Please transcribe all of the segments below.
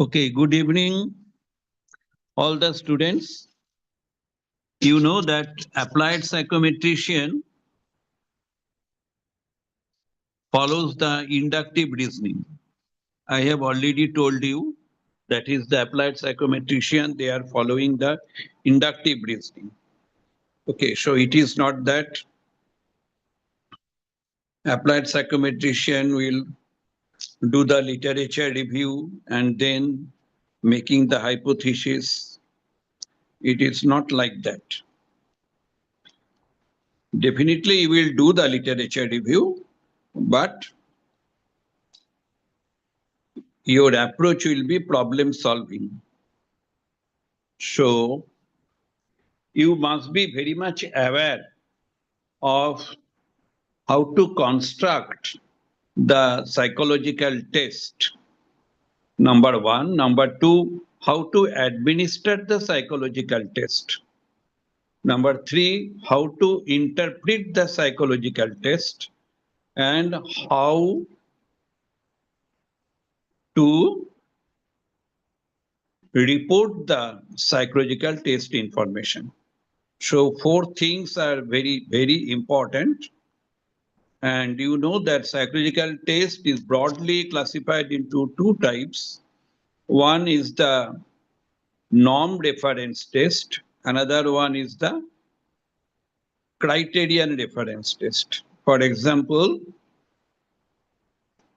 Okay, good evening, all the students. You know that applied psychometrician follows the inductive reasoning. I have already told you that is the applied psychometrician, they are following the inductive reasoning. Okay, so it is not that applied psychometrician will do the literature review and then making the hypothesis. It is not like that. Definitely you will do the literature review, but your approach will be problem solving. So you must be very much aware of how to construct the psychological test. Number one. Number two, how to administer the psychological test. Number three, how to interpret the psychological test and how to report the psychological test information. So four things are very, very important. And you know that psychological test is broadly classified into two types. One is the norm reference test. Another one is the criterion reference test. For example,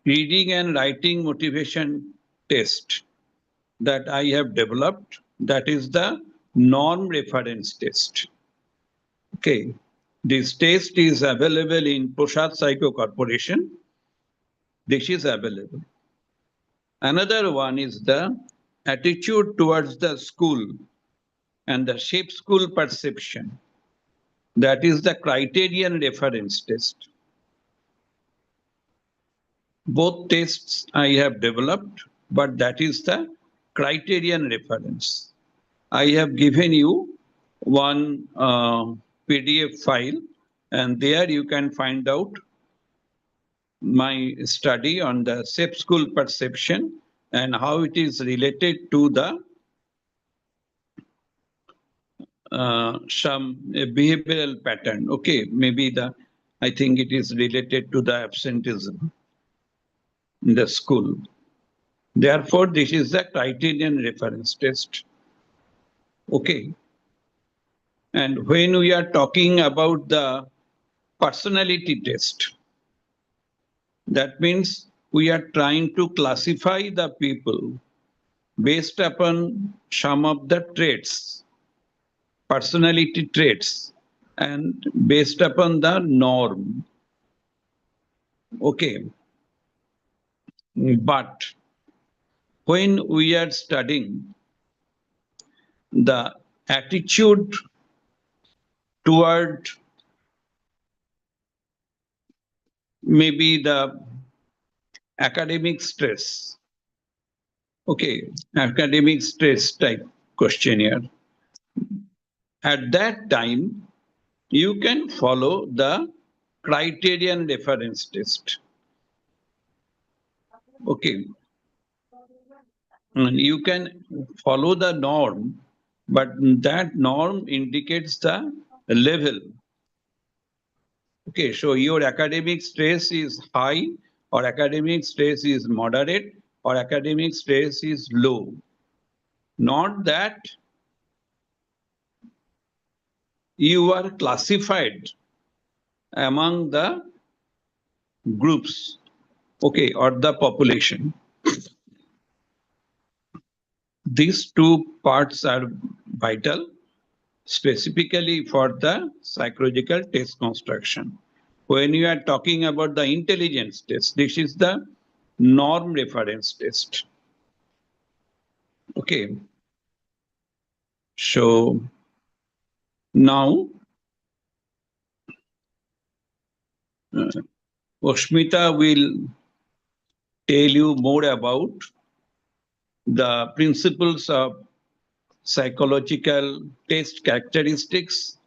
reading and writing motivation test that I have developed, that is the norm reference test. Okay, this test is available in Prasad Psycho Corporation. This is available. Another one is the attitude towards the school and the shape school perception. That is the criterion reference test. Both tests I have developed, but that is the criterion reference. I have given you one PDF file, and there you can find out my study on the shape school perception and how it is related to the some behavioral pattern. Okay, maybe I think it is related to the absenteeism in the school. Therefore, this is the criterion reference test. Okay. And when we are talking about the personality test, that means we are trying to classify the people based upon some of the traits, personality traits, and based upon the norm. Okay. But when we are studying the attitude toward maybe the academic stress, okay, academic stress type questionnaire, at that time, you can follow the criterion reference test. Okay. And you can follow the norm, but that norm indicates the level. Okay, so your academic stress is high, or academic stress is moderate, or academic stress is low. Not that you are classified among the groups, okay, or the population. These two parts are vital, specifically for the psychological test construction. When you are talking about the intelligence test, this is the norm reference test. Okay. So now, Oshmita will tell you more about the principles of psychological test characteristics,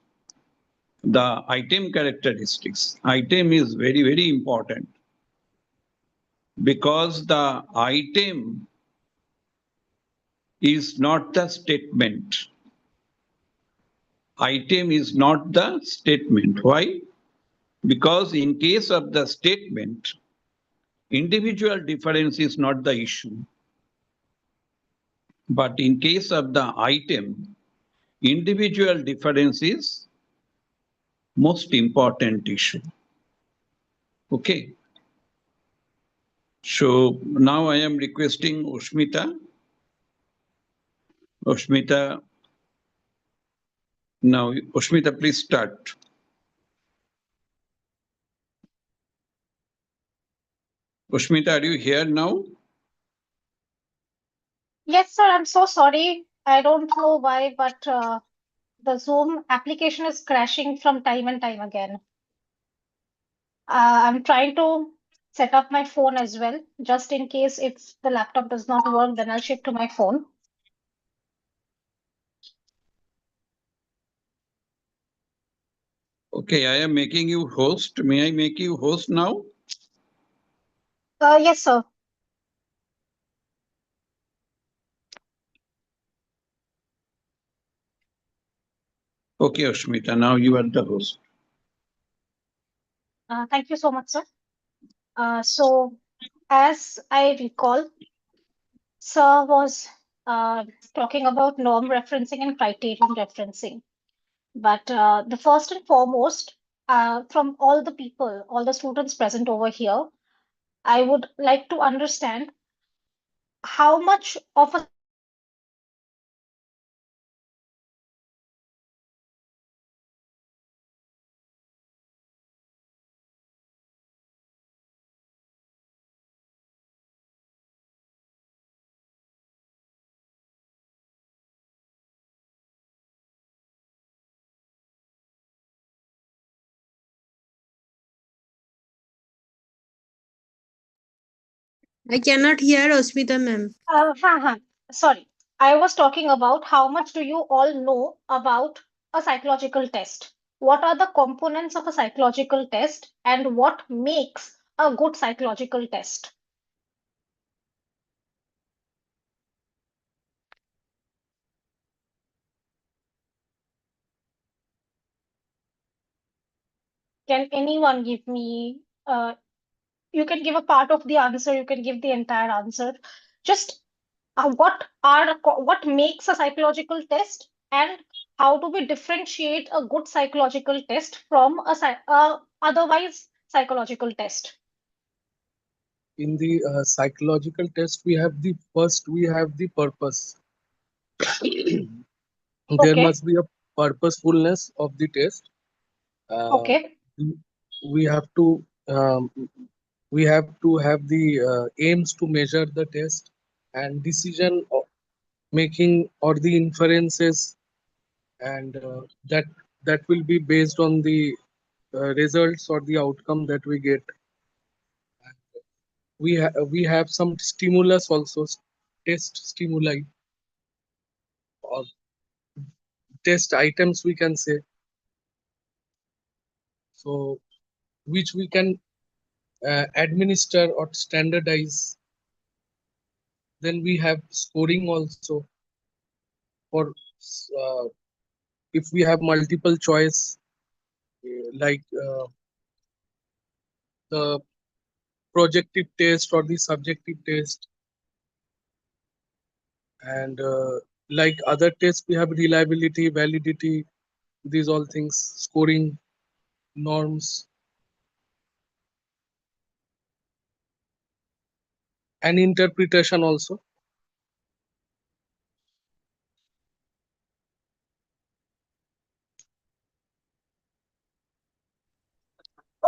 the item characteristics. Item is very, very important because the item is not the statement. Item is not the statement. Why? Because in case of the statement, individual difference is not the issue. But in case of the item, individual difference is most important issue. Okay. So now I am requesting Ushmita. Ushmita, now Ushmita, please start. Ushmita, are you here now? Yes, sir. I'm so sorry. I don't know why, but the Zoom application is crashing from time and time again. I'm trying to set up my phone as well, just in case if the laptop does not work, then I'll shift to my phone. Okay, I am making you host. May I make you host now? Yes, sir. Okay, Ushmita, now you are the host. Thank you so much, sir. So, as I recall, sir was talking about norm referencing and criterion referencing. But the first and foremost, from all the people, all the students present over here, I would like to understand how much of a I cannot hear Osmita ma'am. sorry, I was talking about how much do you all know about a psychological test? What are the components of a psychological test and what makes a good psychological test? Can anyone give me you can give a part of the answer, you can give the entire answer. Just what makes a psychological test and how do we differentiate a good psychological test from a otherwise psychological test? In the psychological test, we have the purpose. There Okay, must be a purposefulness of the test. Uh, okay, we we have to um, we have to have the aims to measure the test and making or the inferences, and that will be based on the results or the outcome that we get. We have some stimulus also, test stimuli or test items, we can say, so which we can administer or standardize. Then we have scoring also for uh, if we have multiple choice, like the projective test or the subjective test, and like other tests we have reliability, validity, these all things, scoring, norms, and interpretation also.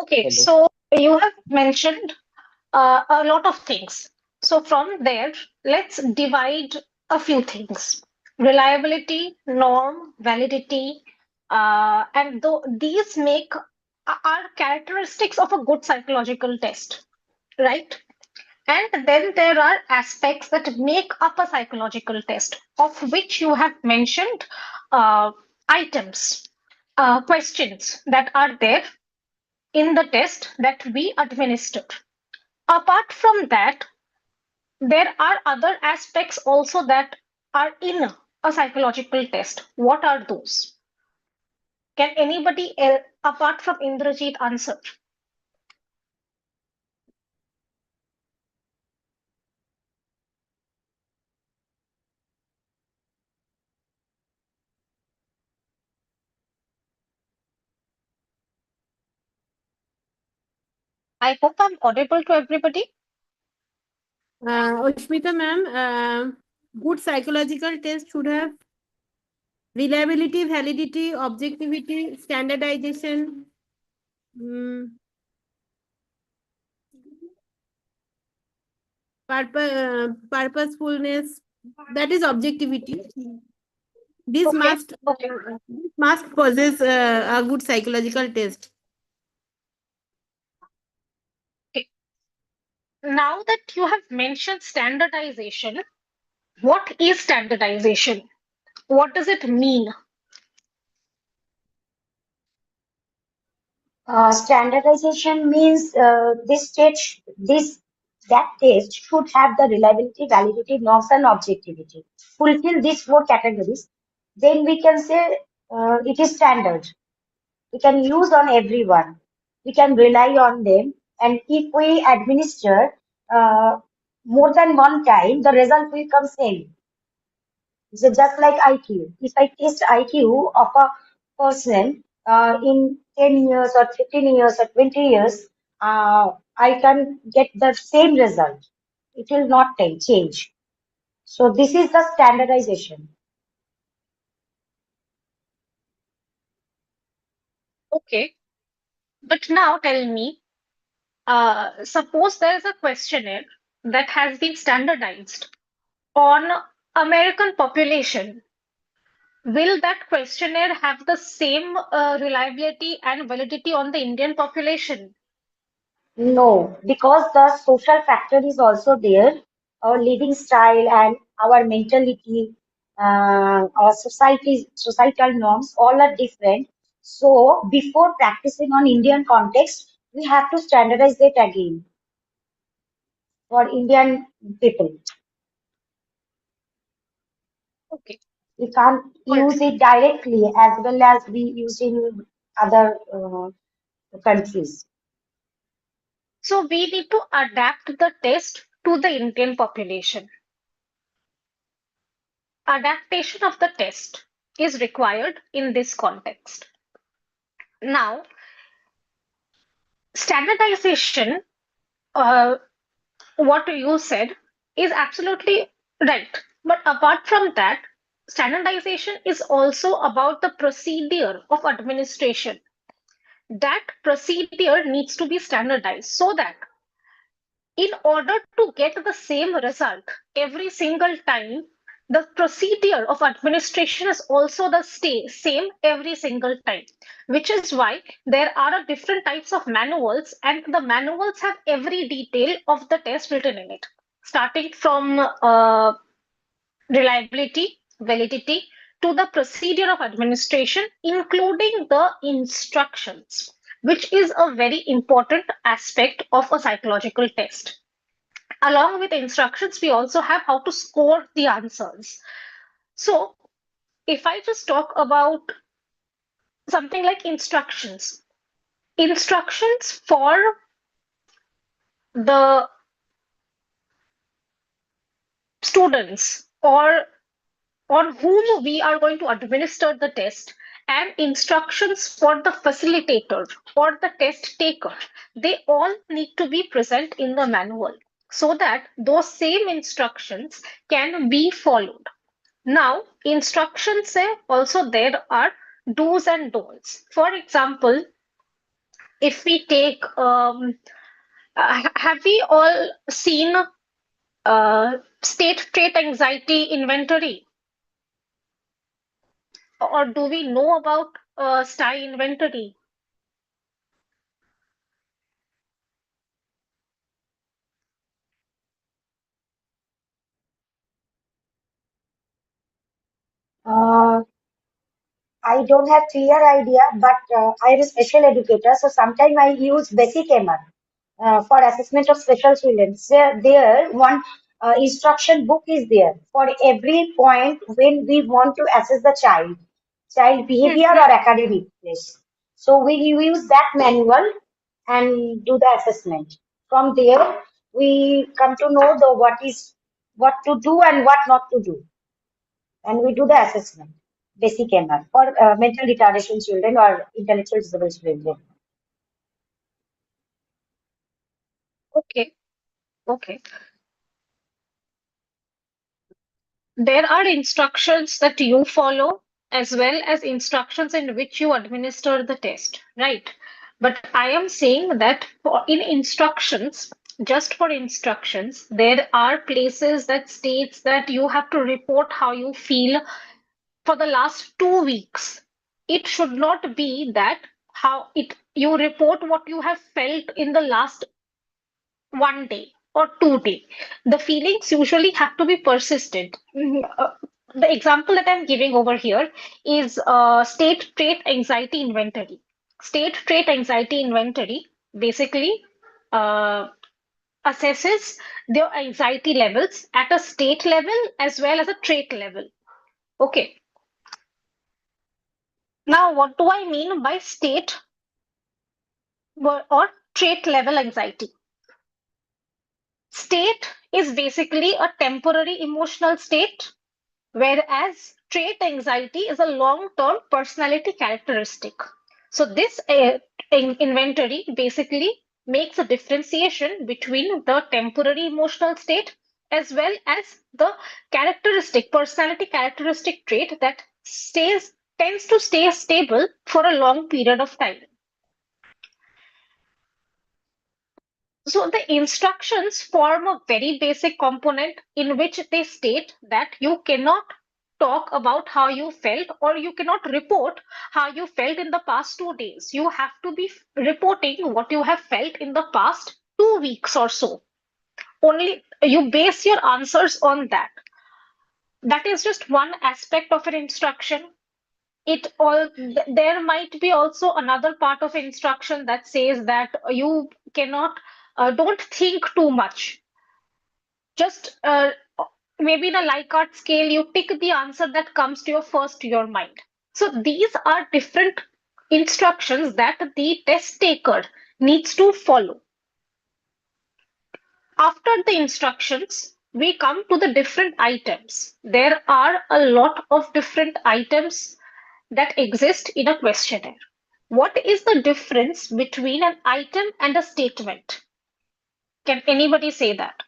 okay. Hello. So you have mentioned a lot of things. So from there, let's divide a few things: reliability, norm, validity, and these are characteristics of a good psychological test, right? And then there are aspects that make up a psychological test, of which you have mentioned items, questions that are there in the test that we administered. Apart from that, there are other aspects also that are in a psychological test. What are those? Can anybody else, apart from Indrajit, answer? I hope I'm audible to everybody. Ashmita ma'am, good psychological test should have reliability, validity, objectivity, standardization, purposefulness. That is objectivity. This Okay. must possess a good psychological test. Now that you have mentioned standardization, what is standardization? What does it mean? Standardization means that test should have the reliability, validity, norms, and objectivity. Fulfill these four categories, then we can say it is standard. We can use on everyone. We can rely on them, and if we administer more than one time, the result will come same. So just like IQ, if I test IQ of a person in 10 years or 15 years or 20 years, I can get the same result. It will not change. So this is the standardization. Okay. But now tell me, suppose there is a questionnaire that has been standardized on American population. Will that questionnaire have the same reliability and validity on the Indian population? No, because the social factor is also there. Our living style and our mentality, our societal norms, all are different. So before practicing on Indian context, we have to standardize it again for Indian people. Okay. We can't use it directly as well as we use in other countries. So we need to adapt the test to the Indian population. Adaptation of the test is required in this context. Now, standardization, what you said, is absolutely right. But apart from that, standardization is also about the procedure of administration. That procedure needs to be standardized so that in order to get the same result every single time, the procedure of administration is also the same every single time, which is why there are different types of manuals, and the manuals have every detail of the test written in it, starting from reliability, validity, to the procedure of administration, including the instructions, which is a very important aspect of a psychological test. Along with instructions, we also have how to score the answers. So, if I just talk about something like instructions for the students or on whom we are going to administer the test, and instructions for the facilitator or the test taker, they all need to be present in the manual so that those same instructions can be followed. Now, instructions say also there are do's and don'ts. For example, if we take, have we all seen state trait anxiety inventory? Or do we know about STI inventory? I don't have clear idea, but I am a special educator, so sometimes I use basic MR for assessment of special children. So there, one instruction book is there for every point when we want to assess the child behavior or academic place. So we use that manual and do the assessment. From there, we come to know what to do and what not to do, and we do the assessment, basic MR for mental retardation children or intellectual disability children. Okay. Okay. There are instructions that you follow as well as instructions in which you administer the test, right? But I am saying that in instructions, just for instructions, there are places that states that you have to report how you feel for the last 2 weeks. It should not be that how it you report what you have felt in the last 1 day or 2 day. The feelings usually have to be persistent. The example that I'm giving over here is state trait anxiety inventory. State trait anxiety inventory basically uh, assesses their anxiety levels at a state level as well as a trait level. Okay. Now, what do I mean by state or trait level anxiety? State is basically a temporary emotional state, whereas trait anxiety is a long-term personality characteristic. So this inventory basically makes a differentiation between the temporary emotional state as well as the personality characteristic trait that tends to stay stable for a long period of time. So the instructions form a very basic component in which they state that you cannot talk about how you felt or you cannot report how you felt in the past 2 days. You have to be reporting what you have felt in the past 2 weeks or so. Only you base your answers on that. That is just one aspect of an instruction. There might be also another part of instruction that says that you cannot don't think too much. Just maybe in a Likert scale, you pick the answer that comes to your mind. So these are different instructions that the test taker needs to follow. After the instructions, we come to the different items. There are a lot of different items that exist in a questionnaire. What is the difference between an item and a statement? Can anybody say that?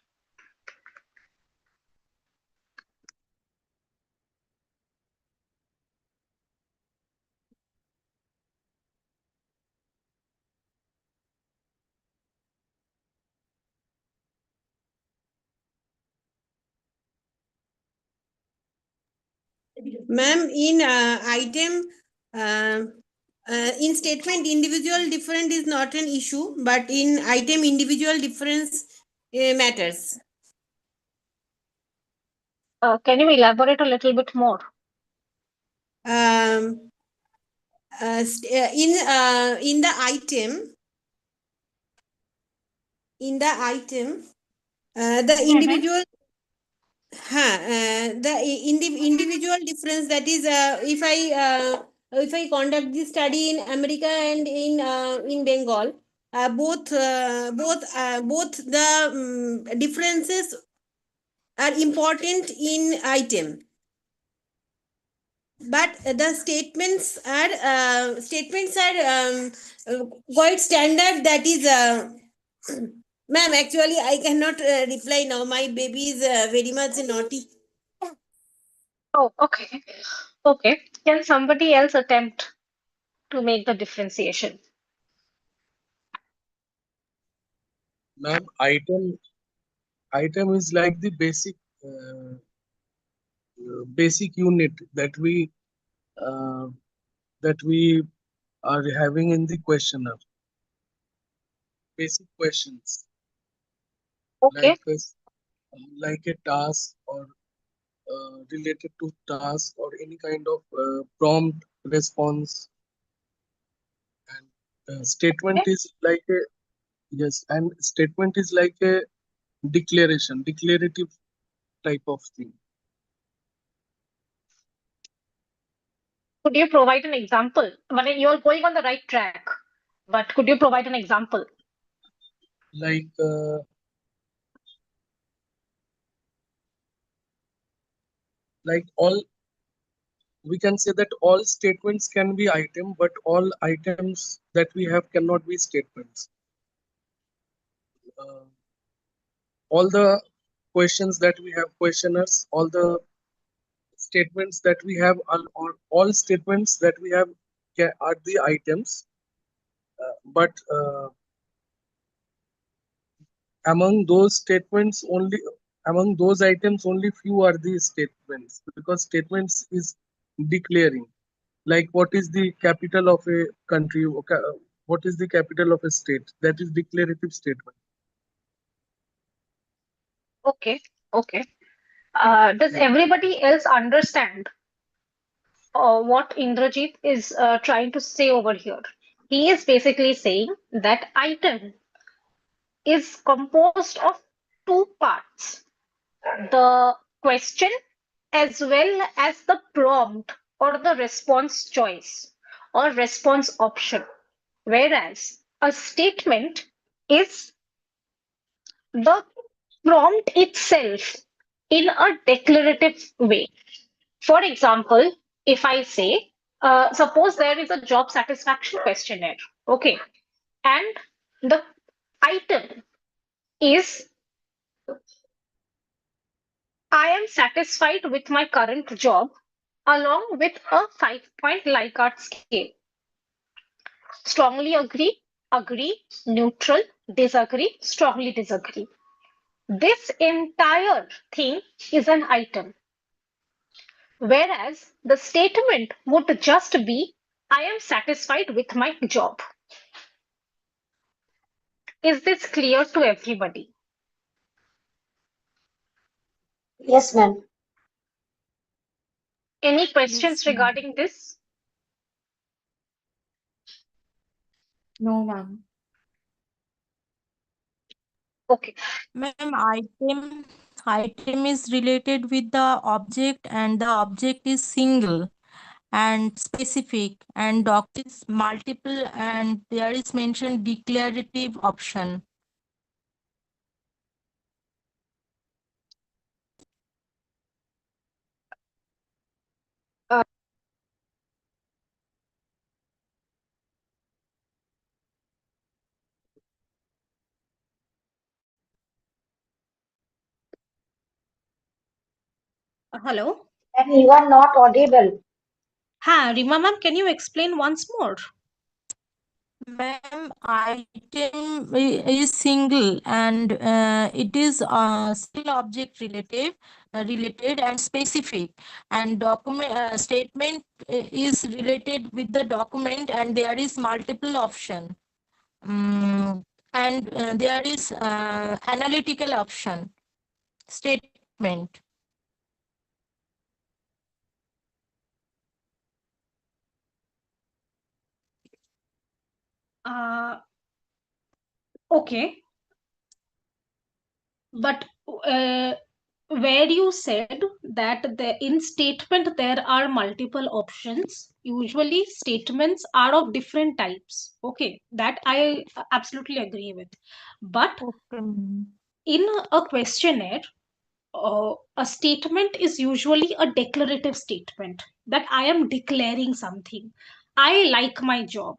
Ma'am, in in statement, individual difference is not an issue, but in item, individual difference matters. Can you elaborate a little bit more? In the item, the individual individual difference, that is, if I conduct this study in America and in Bengal, both the differences are important in item, but the statements are quite standard. That is, ma'am, actually I cannot reply now. My baby is very much naughty. Oh, okay. Okay. Can somebody else attempt to make the differentiation? Ma'am, item is like the basic unit that we are having in the questionnaire. Basic questions Okay. like a task or related to task or any kind of prompt response, and statement Okay. is like a yes, and statement is like a declarative type of thing. Could you provide an example? Well, you're going on the right track, but could you provide an example? Like all, we can say that all statements can be item, but all items that we have cannot be statements. Uh, all the questions that we have questioners, all the statements that we have, or all statements that we have are the items, but among those statements only, among those items only few are the statements, because statements is declaring, like what is the capital of a country, what is the capital of a state, that is declarative statement. Okay. Okay. Does everybody else understand what Indrajit is trying to say over here? He is basically saying that item is composed of two parts, the question as well as the prompt or the response choice or response option. Whereas a statement is the prompt itself in a declarative way. For example, if I say, suppose there is a job satisfaction questionnaire, okay, and the item is I am satisfied with my current job along with a 5-point Likert scale. Strongly agree, agree, neutral, disagree, strongly disagree. This entire thing is an item. Whereas the statement would just be, I am satisfied with my job. Is this clear to everybody? Yes, ma'am. Any Yes, questions ma'am. regarding this? No, ma'am. Okay. Ma'am, item is related with the object, and the object is single and specific, and doc is multiple, and there is mentioned declarative option. Hello. And you are not audible. Ha, Rima ma'am, can you explain once more? Ma'am, item is single, and it is single object related and specific, and document statement is related with the document, and there is multiple option. And there is analytical option statement. Okay. But where you said that in statement there are multiple options, usually statements are of different types. Okay, that I absolutely agree with. But Okay. in a questionnaire, a statement is usually a declarative statement that I am declaring something. I like my job.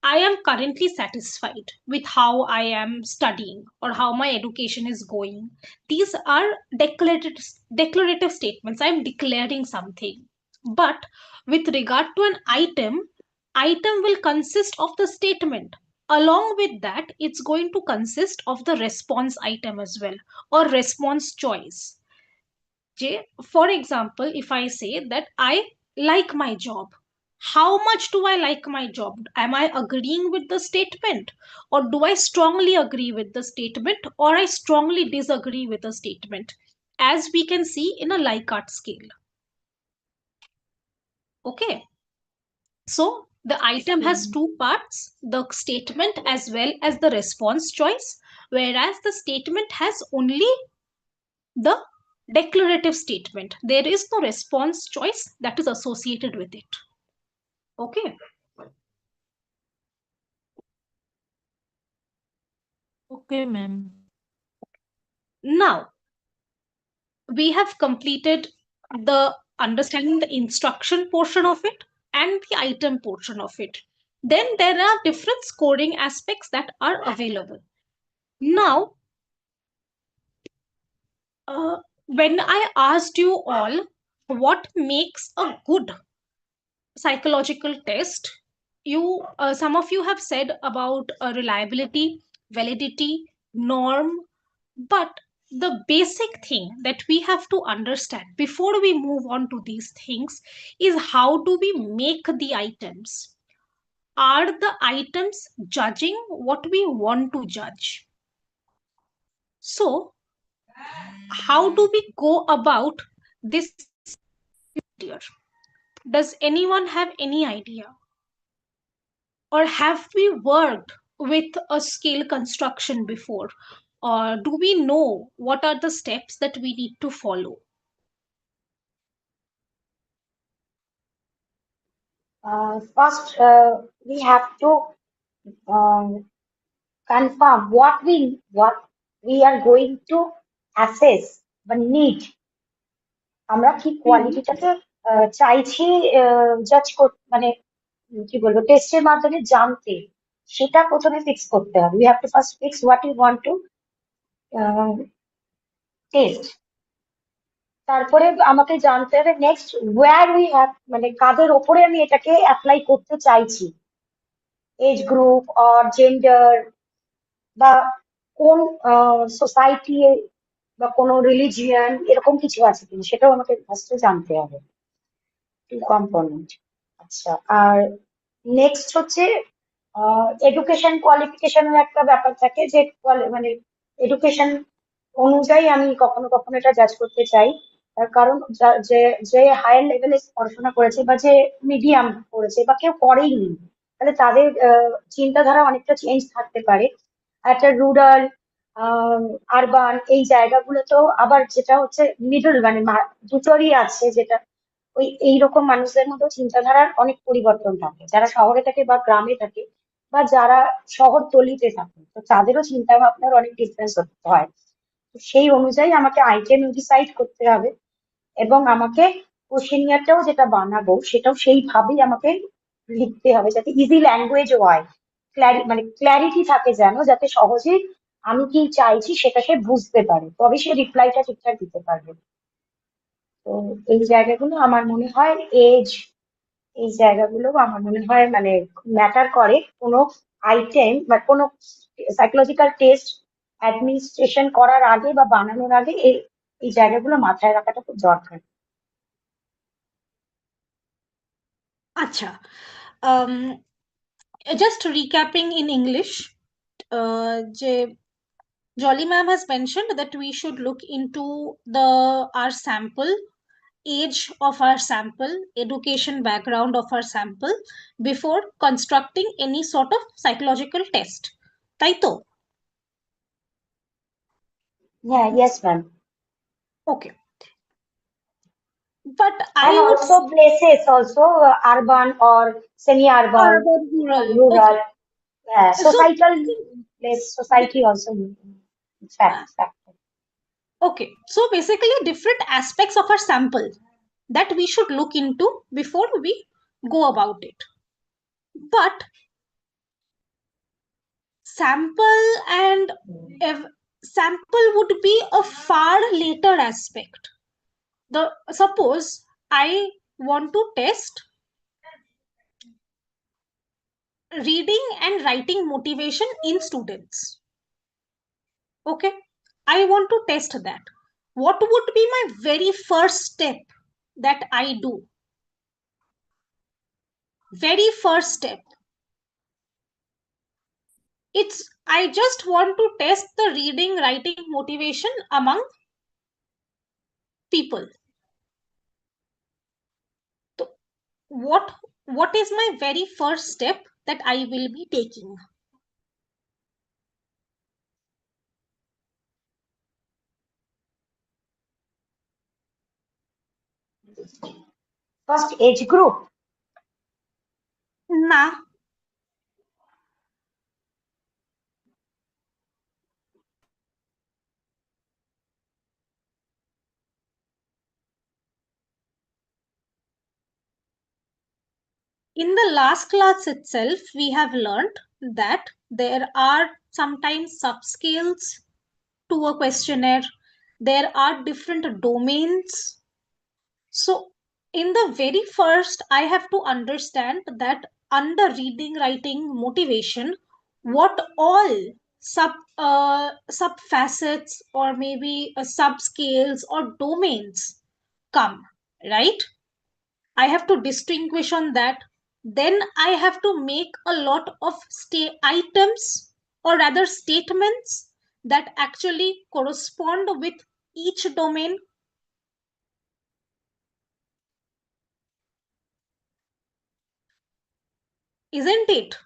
I am currently satisfied with how I am studying or how my education is going. These are declarative statements. I am declaring something. But with regard to an item will consist of the statement. Along with that, it's going to consist of the response item as well or response choice. For example, if I say that I like my job, how much do I like my job? Am I agreeing with the statement, or do I strongly agree with the statement, or I strongly disagree with the statement? As we can see in a Likert scale. Okay. So the item has two parts, the statement as well as the response choice, whereas the statement has only the declarative statement. There is no response choice that is associated with it. Okay. Okay, ma'am. Now, we have completed the understanding the instruction portion of it and the item portion of it. Then there are different scoring aspects that are available. Now, when I asked you all what makes a good psychological test, some of you have said about reliability, validity, norm, but the basic thing that we have to understand before we move on to these things is how do we make the items? Are the items judging what we want to judge? So, how do we go about this? Does anyone have any idea? Or have we worked with a scale construction before? Or do we know what are the steps that we need to follow? First, we have to confirm what we are going to assess বা need. আমরা কি কোয়ালিটিটাকে চাইছি জাজ মানে কি বলবো টেস্টের মাধ্যমে জানতে, সেটা প্রথমে ফিক্স করতে হবে। We have to first fix what you want to test. তারপরে আমাকে জানতে হবে নেক্সট ওয়্যার উই হ্যাভ, মানে কাদের ওপরে আমি এটাকে অ্যাপ্লাই করতে চাইছি, এজ গ্রুপ অর জেন্ডার, বা কোন সোসাইটি বা কোনো রিলিজিয়ান এরকম কিছু আছে কিনা সেটাও আমাকে ফার্স্টে জানতে হবে। To component. আচ্ছা, আর নেক্সট হচ্ছে এডুকেশন কোয়ালিফিকেশনের একটা ব্যাপার থাকে যে মানে এডুকেশন অনুযায়ী আমি কখনো কখনো এটা জাজ করতে চাই। তার কারণ যে যে হায়ার লেভেলে পড়াশোনা করেছে বা যে মিডিয়াম পড়েছে বা কেউ পড়েইনি, তাহলে তাদের চিন্তাধারা অনেকটা চেঞ্জ থাকতে পারে। একটা রুরাল আরবান এই জায়গাগুলোতেও আবার যেটা হচ্ছে মিডল মানে দুটোরই আছে, যেটা ওই এইরকম মানুষদের মধ্যেও চিন্তাধারার অনেক পরিবর্তন থাকে, যারা শহরে থাকে বা গ্রামে থাকে বা যারা শহরতলিতে থাকে, তো তাদেরও চিন্তা ভাবনার অনেক ডিফারেন্স হতে হয়। তো সেই অনুযায়ী আমাকে আইটেম ডিসাইড করতে হবে এবং আমাকে কোশ্চেনিয়ারটাও যেটা বানাবো সেটাও সেইভাবেই আমাকে লিখতে হবে, যাতে ইজি ল্যাঙ্গুয়েজও হয়, মানে ক্ল্যারিটি থাকে, যেন যাতে সহজেই আমি কি চাইছি সেটা সে বুঝতে পারে, তবে সে রিপ্লাইটা ঠিকঠাক দিতে পারবে। তো এই জায়গাগুলো আমার মনে হয় এজ, এই জায়গাগুলো আমার মনে হয় মানে ম্যাটার করে কোনো আইটেম বা কোনো সাইকোলজিক্যাল টেস্ট অ্যাডমিনিস্ট্রেশন করার আগে বা বানানোর আগে এই এই জায়গাগুলো মাথায় রাখাটা খুব দরকার। Acha. Just recapping in English, Jolly ma'am has mentioned that we should look into our sample, age of our sample, education background of our sample before constructing any sort of psychological test. Taito? Yeah, yes ma'am. Okay. But And I would also places also urban or semi-urban urban, or rural. rural. Okay. Yeah, So societal place, society also factor. okay, so basically different aspects of our sample that we should look into before we go about it. But sample and sample would be a far later aspect. Suppose I want to test reading and writing motivation in students. Okay, I want to test that. What would be my very first step that I do? Very first step, it's I just want to test the reading writing motivation among people. So what what is my very first step that I will be taking? First age group. Nah. In the last class itself, we have learned that there are sometimes subscales to a questionnaire. There are different domains. So in the very first, I have to understand that under reading, writing, motivation, what all sub facets or maybe subscales or domains come, right? I have to distinguish on that. Then I have to make a lot of items or rather statements that actually correspond with each domain. Isn't it?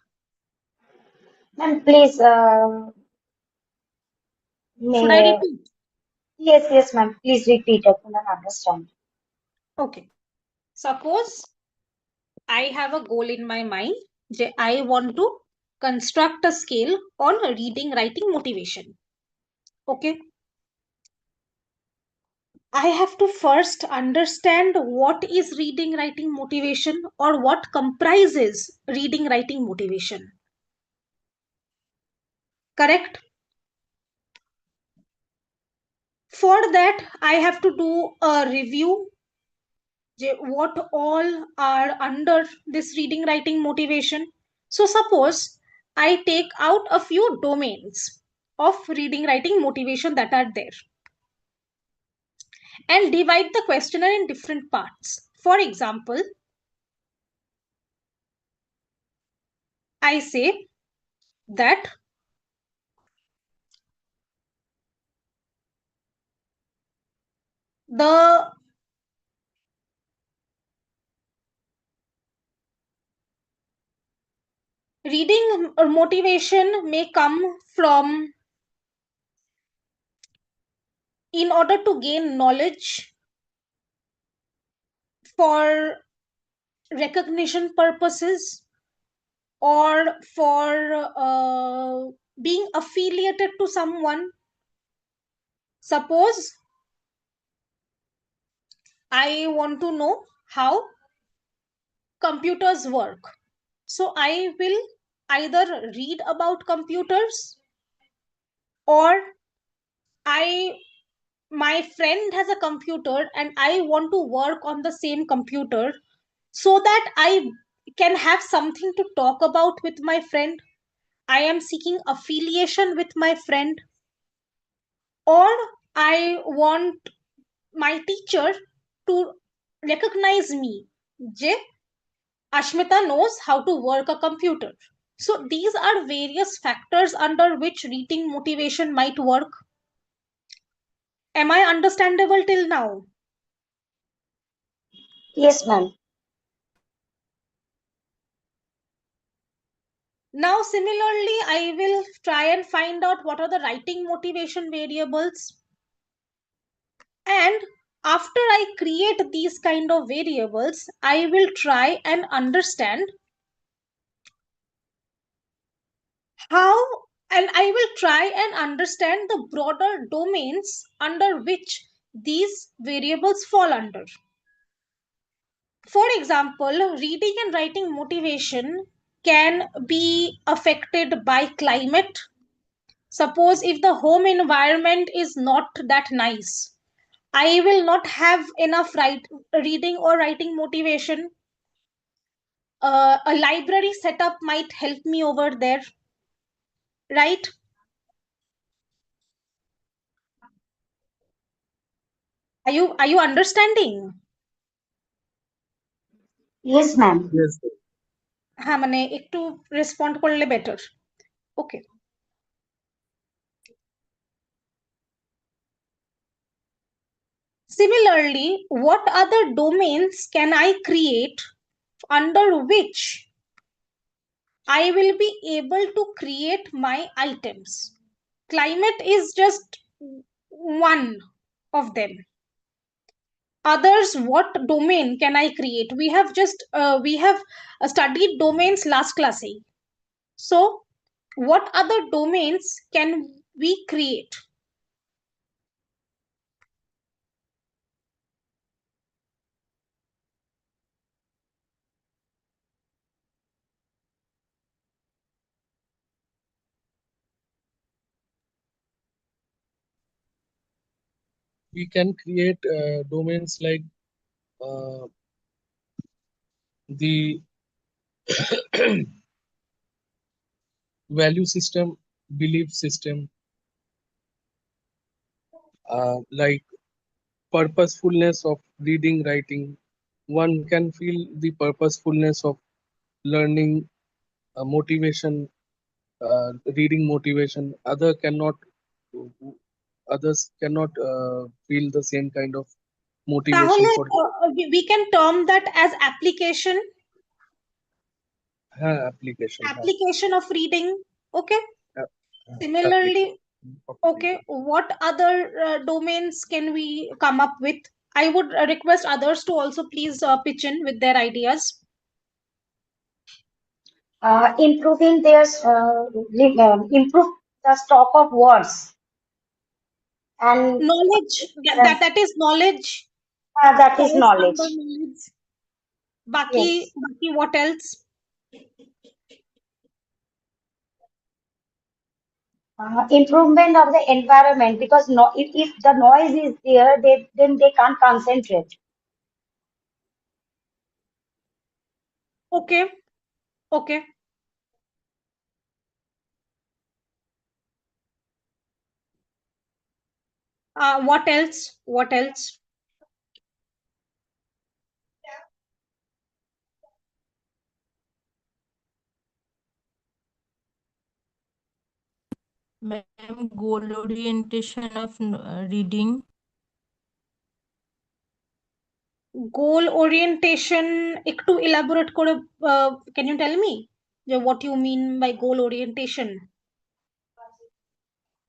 Ma'am, please, Should I may, repeat? yes, ma'am, please repeat. I couldn't understand. Okay. Suppose I have a goal in my mind. I want to construct a scale on reading, writing, motivation. Okay. I have to first understand what is reading, writing, motivation or what comprises reading, writing, motivation. Correct? For that, I have to do a review. What all are under this reading, writing, motivation. So suppose I take out a few domains of reading, writing, motivation that are there and divide the questionnaire in different parts. For example, I say that the reading or motivation may come from in order to gain knowledge for recognition purposes or for being affiliated to someone. Suppose I want to know how computers work. So I will either read about computers or my friend has a computer and I want to work on the same computer so that I can have something to talk about with my friend. I am seeking affiliation with my friend, or I want my teacher to recognize me. Je, Ashmita knows how to work a computer. So these are various factors under which reading motivation might work. Am I understandable till now? Yes, ma'am. Now, similarly, I will try and find out what are the writing motivation variables. And after I create these kind of variables, I will try and understand how, and I will try and understand the broader domains under which these variables fall under. For example, reading and writing motivation can be affected by climate. Suppose if the home environment is not that nice, I will not have enough reading or writing motivation. A library setup might help me over there, right? Are you understanding? Yes, ma'am. Yes. হ্যাঁ মানে একটু respond করলে better okay Similarly, what other domains can I create under which I will be able to create my items. Climate is just one of them. Others, what domain can I create? We have studied domains last class. So what other domains can we create? We can create domains like the value system, belief system, like purposefulness of reading, writing. One can feel the purposefulness of learning, motivation, reading motivation. Others cannot feel the same kind of motivation তাহলে for we can term that as application application. application of reading. Okay. Application. Similarly, okay, what other domains can we come up with? I would request others to also please pitch in with their ideas. Improving their improve the stock of words and Knowledge, that is knowledge. that is Falls knowledge. under knowledge. Baki, Yes. Baki, what else? Improvement of the environment, because if the noise is there, then they can't concentrate. Okay, okay. What else? What else? Ma'am, goal orientation of reading. Goal orientation একটু elaborate করে can you tell me what you mean by goal orientation?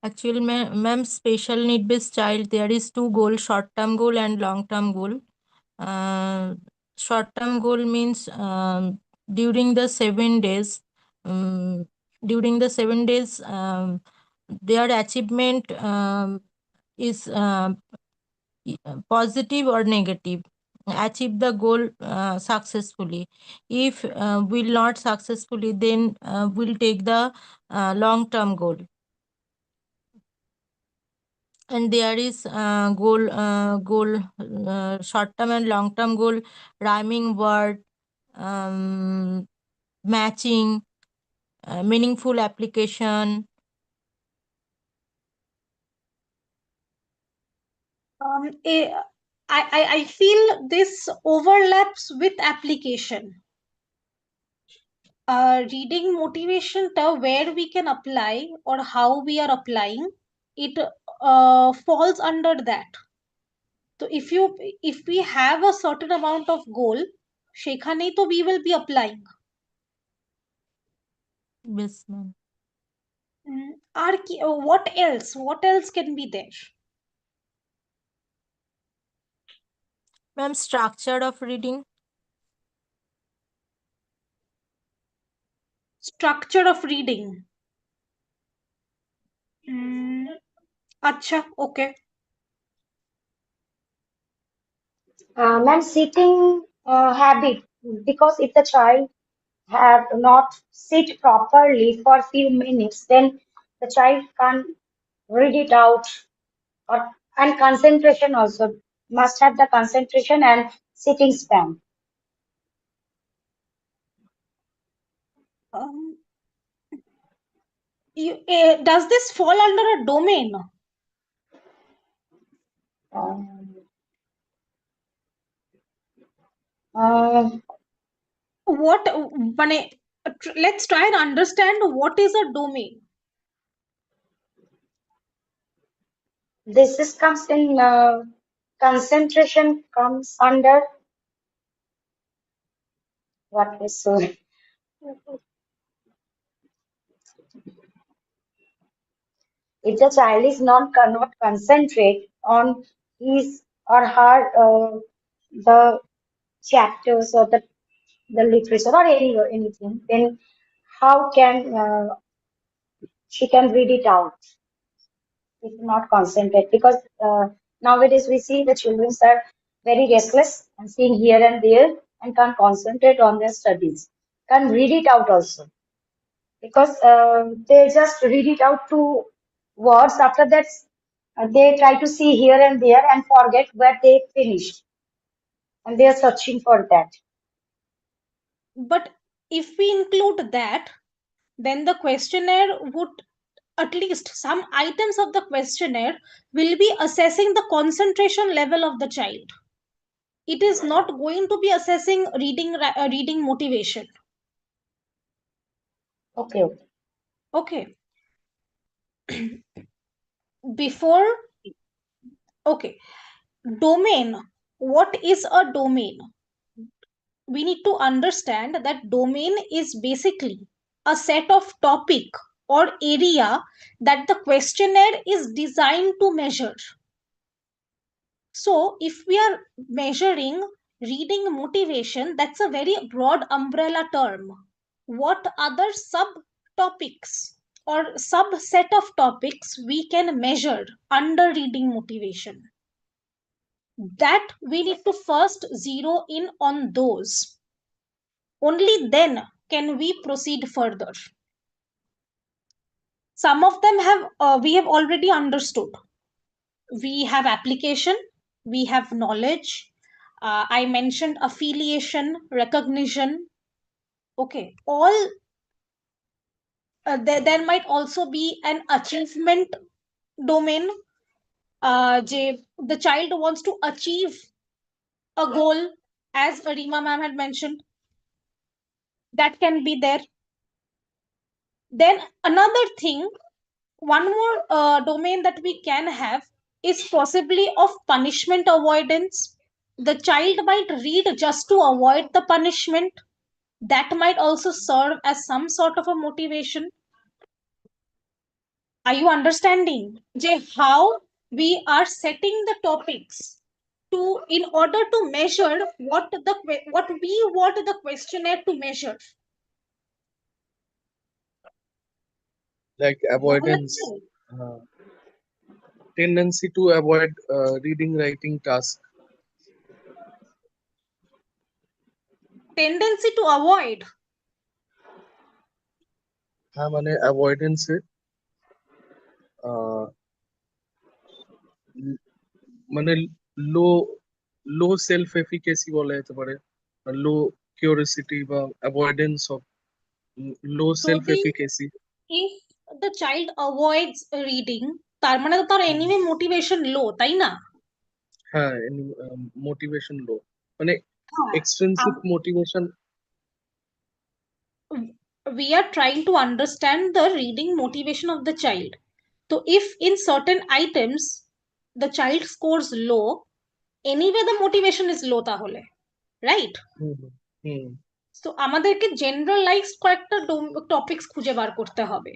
Actually, ma'am, special need based child, there is two goals, short term goal and long term goal. Short term goal means during the 7 days, during the 7 days, their achievement is positive or negative, achieve the goal successfully. If will not successfully, then we'll take the long term goal. And there is goal short term and long term goal, rhyming word, matching, meaningful application. I feel this overlaps with application. Reading motivation to where we can apply or how we are applying it falls under that. So if we have a certain amount of goal, সেখানেই তো we will be applying. Yes, ma'am. What else? What else can be there? Ma'am, structure of reading. Structure of reading. Acha, okay. Ma'am, sitting habit, because if the child have not sit properly for few minutes, then the child can't read it out. And concentration also, must have the concentration and sitting span. Does this fall under a domain? What let's try and understand what is a domain. This is comes in concentration comes under What is so? If the child is not cannot concentrate on his or her the chapters or the literature or anything, then how can she can read it out if not concentrate? Because nowadays we see the children are very restless and seeing here and there and can't concentrate on their studies. Can't read it out also because they just read it out to words. After that, they try to see here and there and forget where they finished, and they are searching for that. But if we include that, then the questionnaire would, at least some items of the questionnaire will be assessing the concentration level of the child. It is not going to be assessing reading motivation. Okay. Okay. Before, okay, domain. What is a domain? We need to understand that domain is basically a set of topic or area that the questionnaire is designed to measure. So if we are measuring reading motivation, that's a very broad umbrella term. What other subtopics or subset of topics we can measure under reading motivation? That we need to first zero in on those. Only then can we proceed further. Some of them we have already understood. We have application, we have knowledge. I mentioned affiliation, recognition. Okay, all there might also be an achievement domain. The child wants to achieve a goal, as Arima ma'am had mentioned. That can be there. Then another thing, one more domain that we can have is possibly of punishment avoidance. The child might read just to avoid the punishment. That might also serve as some sort of a motivation. Are you understanding, Jay, how we are setting the topics to in order to measure what we want the questionnaire to measure? Like avoidance, tendency to avoid reading writing task. Tendency to avoid. হ্যাঁ মানে avoidance মানে লো লো self efficacy বলা যেতে পারে, লো curiosity বা avoidance of low self efficacy. If the child avoids reading, তার মানে তো তার এনিমে মোটিভেশন লো, তাই না? হ্যাঁ, মোটিভেশন লো, মানে extrinsic motivation. We are trying to understand the reading motivation of the child. So if in certain items the child scores low, anyway the motivation is low tahole, right? So আমাদেরকে generalized কয়েকটা topics খুঁজে বার করতে হবে।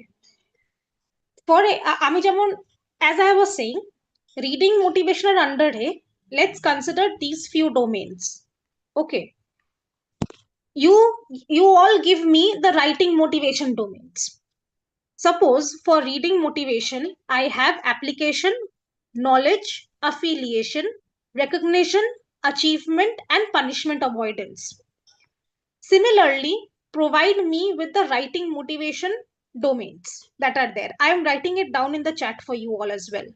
পরে আমি যেমন, as I was saying, reading motivation এর under A let's consider these few domains. Okay, you all give me the writing motivation domains. Suppose for reading motivation, I have application, knowledge, affiliation, recognition, achievement, and punishment avoidance. Similarly, provide me with the writing motivation domains that are there. I am writing it down in the chat for you all as well.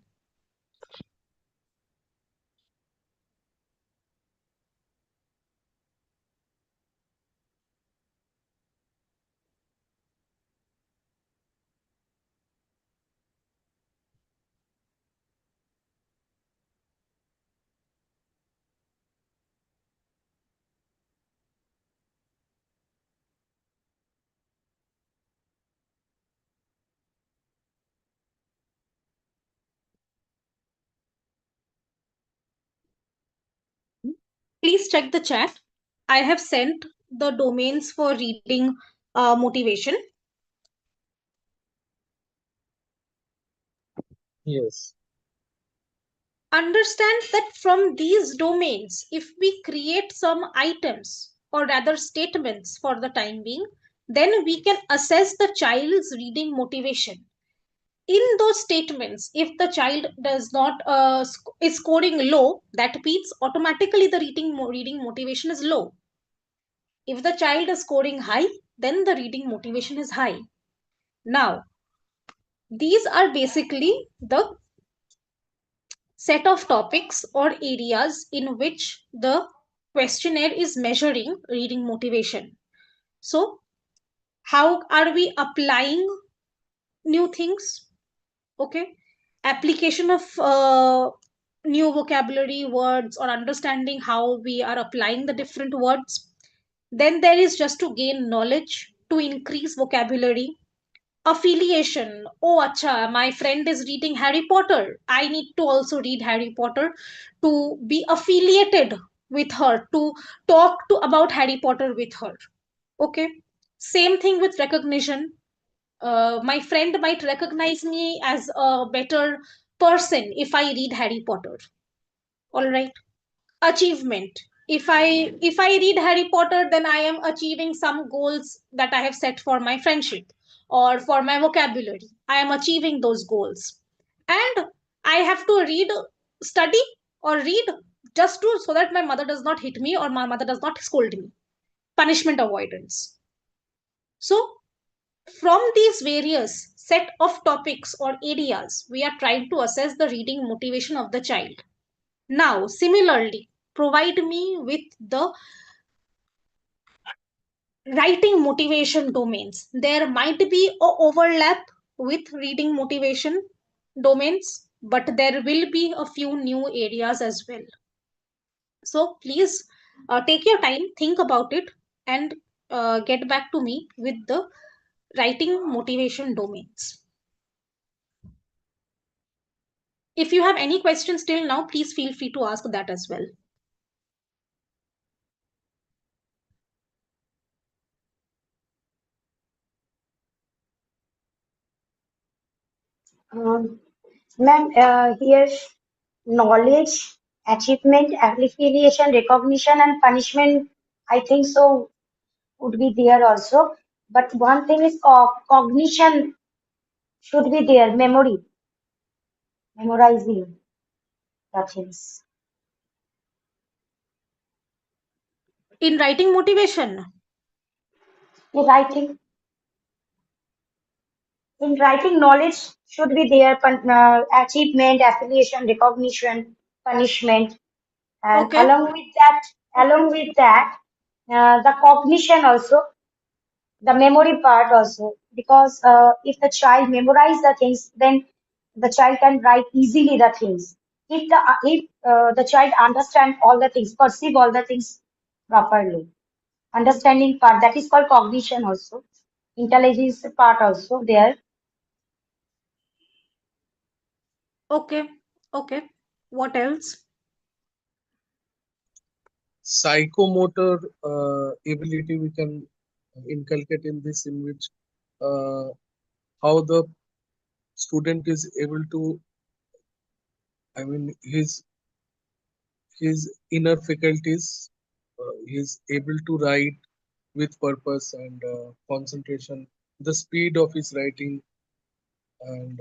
Please check the chat. I have sent the domains for reading motivation? Yes. Understand that from these domains, if we create some items or rather statements for the time being, then we can assess the child's reading motivation. In those statements, if the child does not is scoring low, that means automatically the reading motivation is low. If the child is scoring high, then the reading motivation is high. Now, these are basically the set of topics or areas in which the questionnaire is measuring reading motivation. So, how are we applying new things? Okay, application of new vocabulary words or understanding how we are applying the different words. Then there is just to gain knowledge, to increase vocabulary. Affiliation. Oh, acha, my friend is reading Harry Potter. I need to also read Harry Potter to be affiliated with her, to talk to about Harry Potter with her. Okay. Same thing with recognition. My friend might recognize me as a better person if I read Harry Potter. All right. Achievement. If I read Harry Potter, then I am achieving some goals that I have set for my friendship or for my vocabulary. I am achieving those goals. And I have to study or read just to so that my mother does not hit me or my mother does not scold me. Punishment avoidance. So from these various set of topics or areas, we are trying to assess the reading motivation of the child. Now, similarly, provide me with the writing motivation domains. There might be a overlap with reading motivation domains, but there will be a few new areas as well. So please take your time, think about it, and get back to me with the writing motivation domains. If you have any questions till now, please feel free to ask that as well. Ma'am, here knowledge, achievement, affiliation, recognition, and punishment, I think so, would be there also. But one thing is cognition should be there, memorizing the things. In writing motivation, In writing, knowledge should be there, achievement, affiliation, recognition, punishment, and okay. along with that, the cognition also, the memory part also, because if the child memorize the things, then the child can write easily the things. If the child understand all the things, perceive all the things properly, understanding part, that is called cognition also, intelligence part also there. Okay. Okay. What else? Psychomotor ability we can inculcate in this, in which how the student is able to, I mean, his inner faculties, he is able to write with purpose and concentration, the speed of his writing, and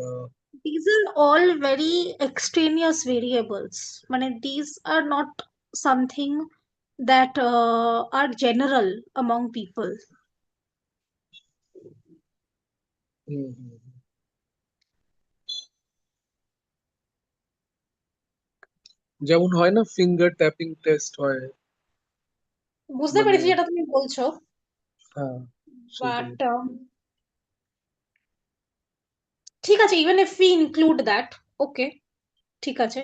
These are all very extraneous variables. These are not something that are general among people. mhm. যেমন হয় না finger tapping test হয়, বুঝতে মানে পেরেছি যেটা তুমি বলছো, হ্যাঁ বাট সেটাই। ঠিক আছে, even if we include that, okay, ঠিক আছে,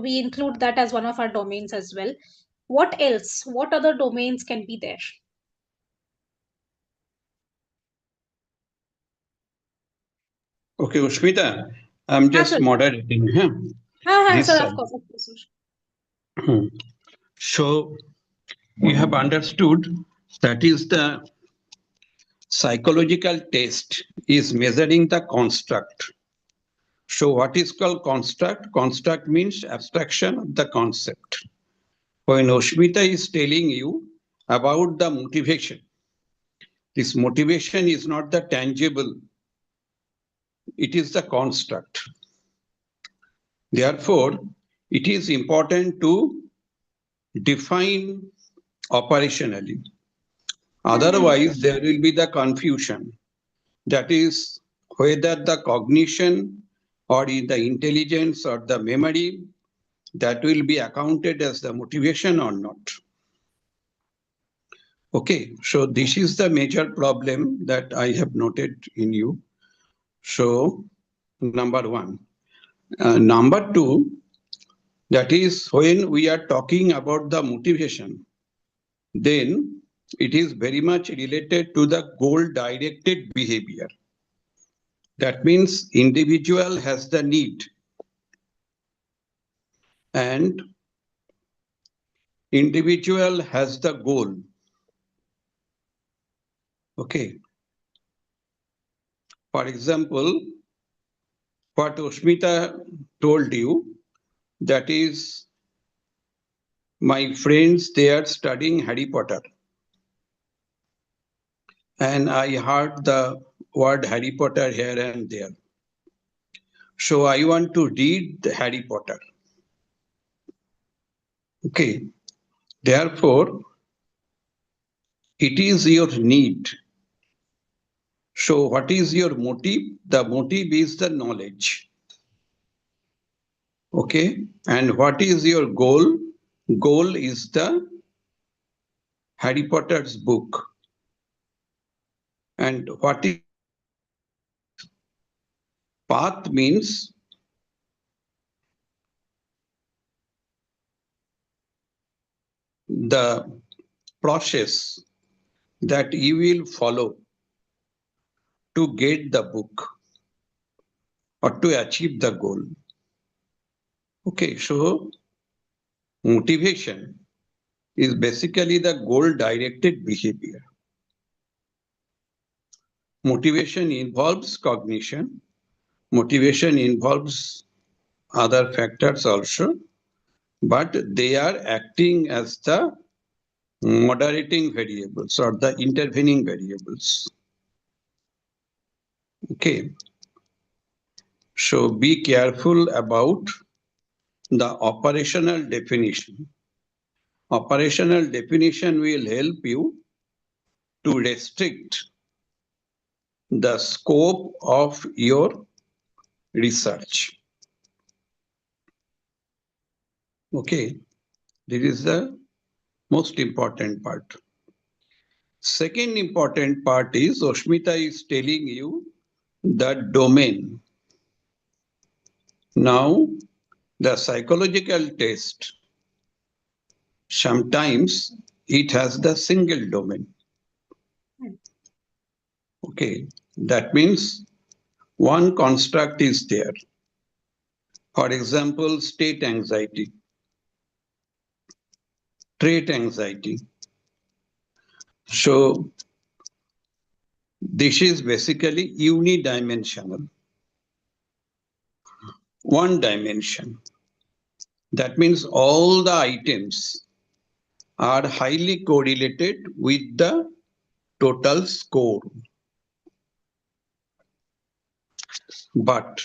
we include that as one of our domains as well. What else? What other domains can be there? Okay, Ushmita, I'm just sir. moderating. This Sir, of side. course, sir. So you have understood That is the psychological test is measuring the construct. So what is called construct? Construct means abstraction of the concept. When Oshmita is telling you about the motivation, this motivation is not the tangible, it is the construct. Therefore, it is important to define operationally. Otherwise, there will be the confusion. That is whether the cognition or in the intelligence or the memory that will be accounted as the motivation or not. Okay, so this is the major problem that I have noted in you. So, number one. Number two, that is when we are talking about the motivation, then it is very much related to the goal-directed behavior. That means individual has the need and individual has the goal. Okay. For example, what Ushmita told you, that is my friends, they are studying Harry Potter. And I heard the word Harry Potter here and there. So I want to read Harry Potter. Okay. Therefore, it is your need. So what is your motive? The motive is the knowledge. Okay. And what is your goal? Goal is the Harry Potter's book. And what is path means the process that you will follow to get the book or to achieve the goal. Okay, so motivation is basically the goal-directed behavior. Motivation involves cognition. Motivation involves other factors also, but they are acting as the moderating variables or the intervening variables. Okay. So be careful about the operational definition. Operational definition will help you to restrict the scope of your research. Okay, this is the most important part. Second important part is Oshmita is telling you the domain. Now, the psychological test, sometimes it has the single domain. Okay, that means one construct is there. For example, state anxiety, trait anxiety. So this is basically unidimensional. One dimension. That means all the items are highly correlated with the total score. But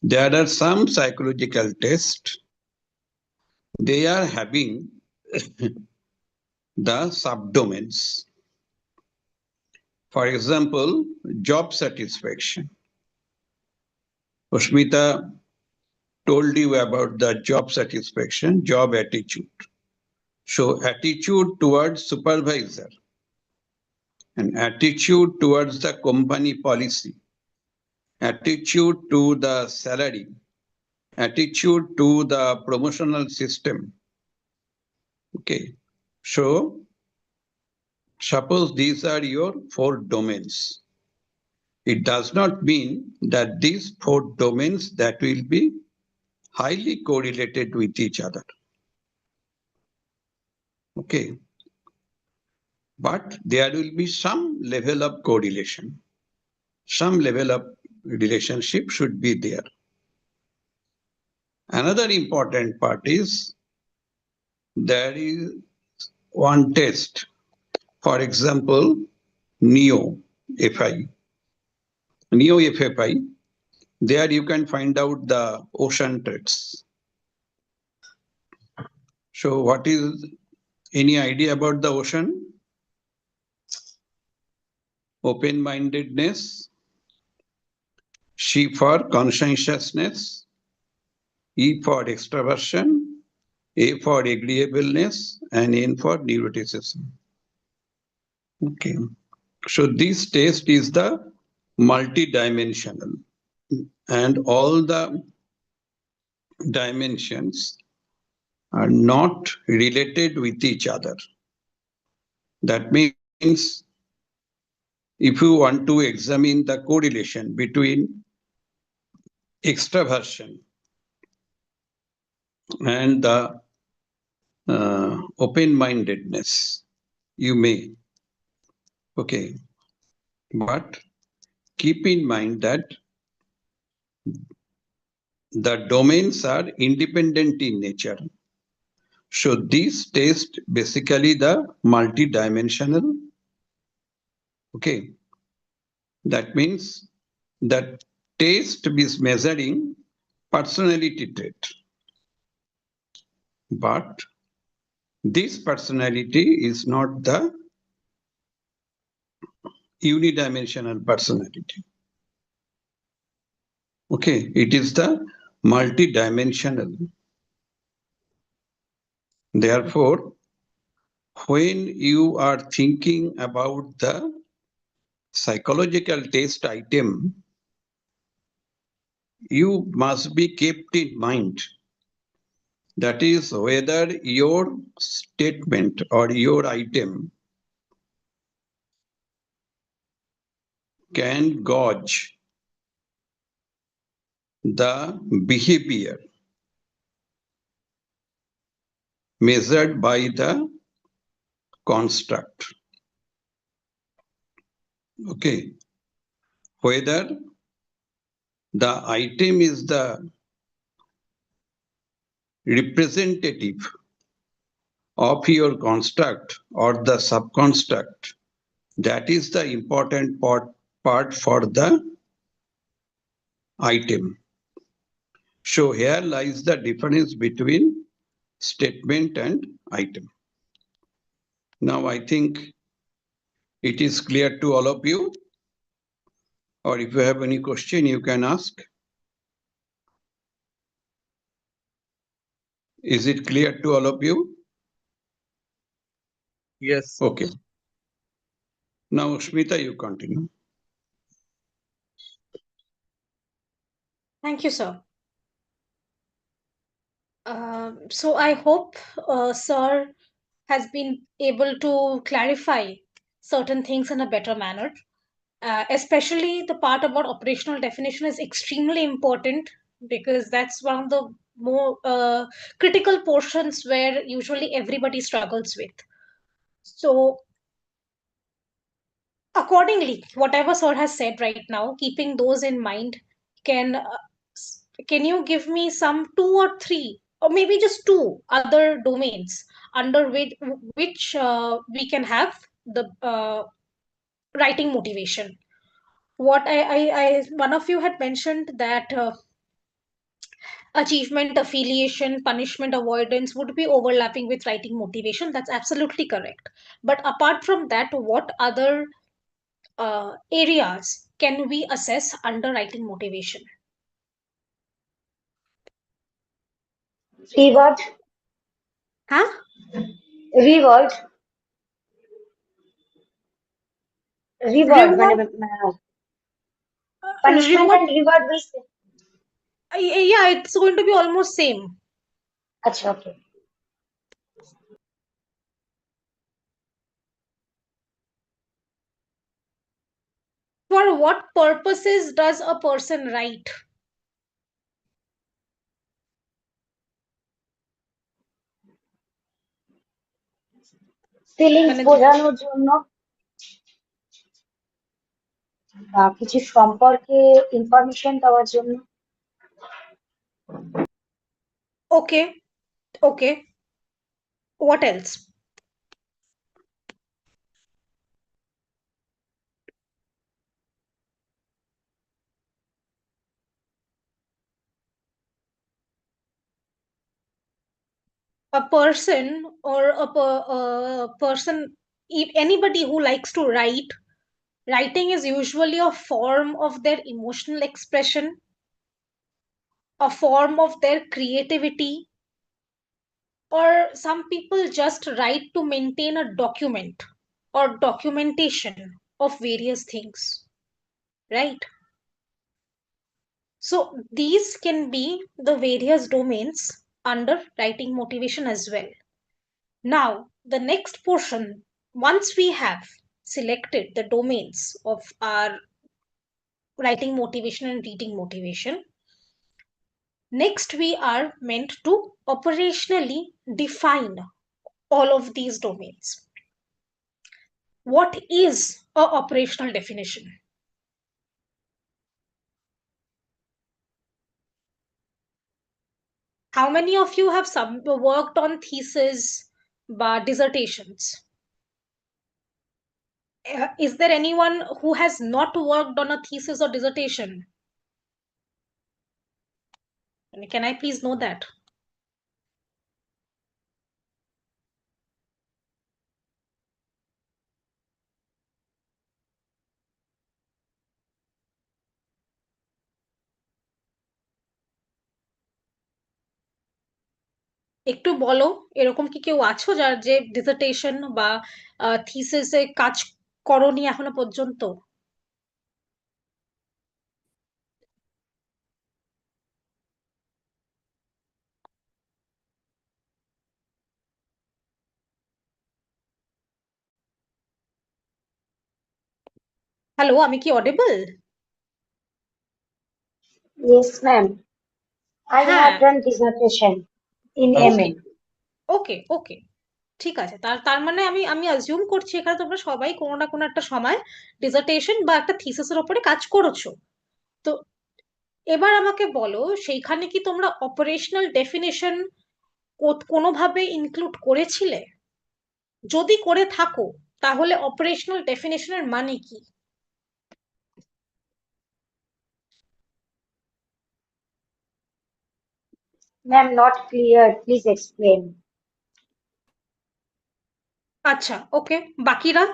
there are some psychological tests, they are having the subdomains. For example, job satisfaction. Ushmita told you about the job satisfaction, job attitude. So attitude towards supervisor and attitude towards the company policy, attitude to the salary, attitude to the promotional system. Okay, so suppose these are your 4 domains. It does not mean that these 4 domains that will be highly correlated with each other. Okay. but there will be some level of correlation. Some level of relationship should be there. Another important part is there is one test. For example, NEO-FI. NEO-FI, there you can find out the ocean traits. So what is any idea about the ocean? Open-mindedness, C for conscientiousness, E for extraversion, A for agreeableness, and N for neuroticism. Okay. So this test is the multidimensional, and all the dimensions are not related with each other. That means if you want to examine the correlation between extraversion and the open-mindedness, you may. Okay. But keep in mind that the domains are independent in nature. So this test basically the multidimensional. Okay. That means that test is measuring personality trait. But this personality is not the unidimensional personality. Okay, it is the multidimensional. Therefore, when you are thinking about the psychological test item, you must be kept in mind. That is whether your statement or your item can gauge the behavior measured by the construct. Okay. Whether the item is the representative of your construct or the subconstruct, that is the important part for the item. So here lies the difference between statement and item. Now I think it is clear to all of you, or if you have any question, you can ask. Is it clear to all of you? Yes. Okay. Now, Smita, you continue. Thank you, sir. So I hope sir has been able to clarify certain things in a better manner. Especially the part about operational definition is extremely important because that's one of the more critical portions where usually everybody struggles with. So accordingly, whatever sir has said right now, keeping those in mind, can can you give me some 2 or 3 or maybe just 2 other domains under which we can have the writing motivation? What I one of you had mentioned that achievement, affiliation, punishment avoidance would be overlapping with writing motivation. That's absolutely correct. But apart from that, what other areas can we assess under writing motivation? Reward, Huh? reward, reward. Reward, Punishment reward. and reward we say. Yeah, it's going to be almost same. Acha, okay. For what purposes does a person write? Feelings মানে বোঝানোর জন্য বা কিছু সম্পর্কে information দেওয়ার জন্য। ওকে, ওকে, what else? A person or a person, anybody who likes to write, writing is usually a form of their emotional expression, a form of their creativity, or some people just write to maintain a document or documentation of various things, right? So these can be the various domains under writing motivation as well. Now, the next portion, once we have selected the domains of our writing motivation and reading motivation, next we are meant to operationally define all of these domains. What is a operational definition? How many of you have worked on thesis or dissertations? Is there anyone who has not worked on a thesis or dissertation? Can I please know that? একটু বলো, এরকম কি কেউ আছো যার যে dissertation বা থিসিসে কাজ করনি এখনো পর্যন্ত? হ্যালো, আমি কি অডিবল? Yes, ma'am. I হ্যাঁ, have done dissertation in okay MA. ওকে ওকে, ঠিক আছে। তার তার মানে আমি আমি অ্যাজিউম করছি এখানে তোমরা সবাই কোনো না কোনো একটা সময় ডিসার্টেশন বা একটা থিসিসের উপরে কাজ করেছো। তো এবার আমাকে বলো, সেইখানে কি তোমরা অপারেশনাল ডেফিনেশন কোনোভাবে ইনক্লুড করেছিলে? যদি করে থাকো, তাহলে অপারেশনাল ডেফিনেশনের মানে কি? Ma'am, not clear. Please explain. আচ্ছা, ওকে। বাকিরা,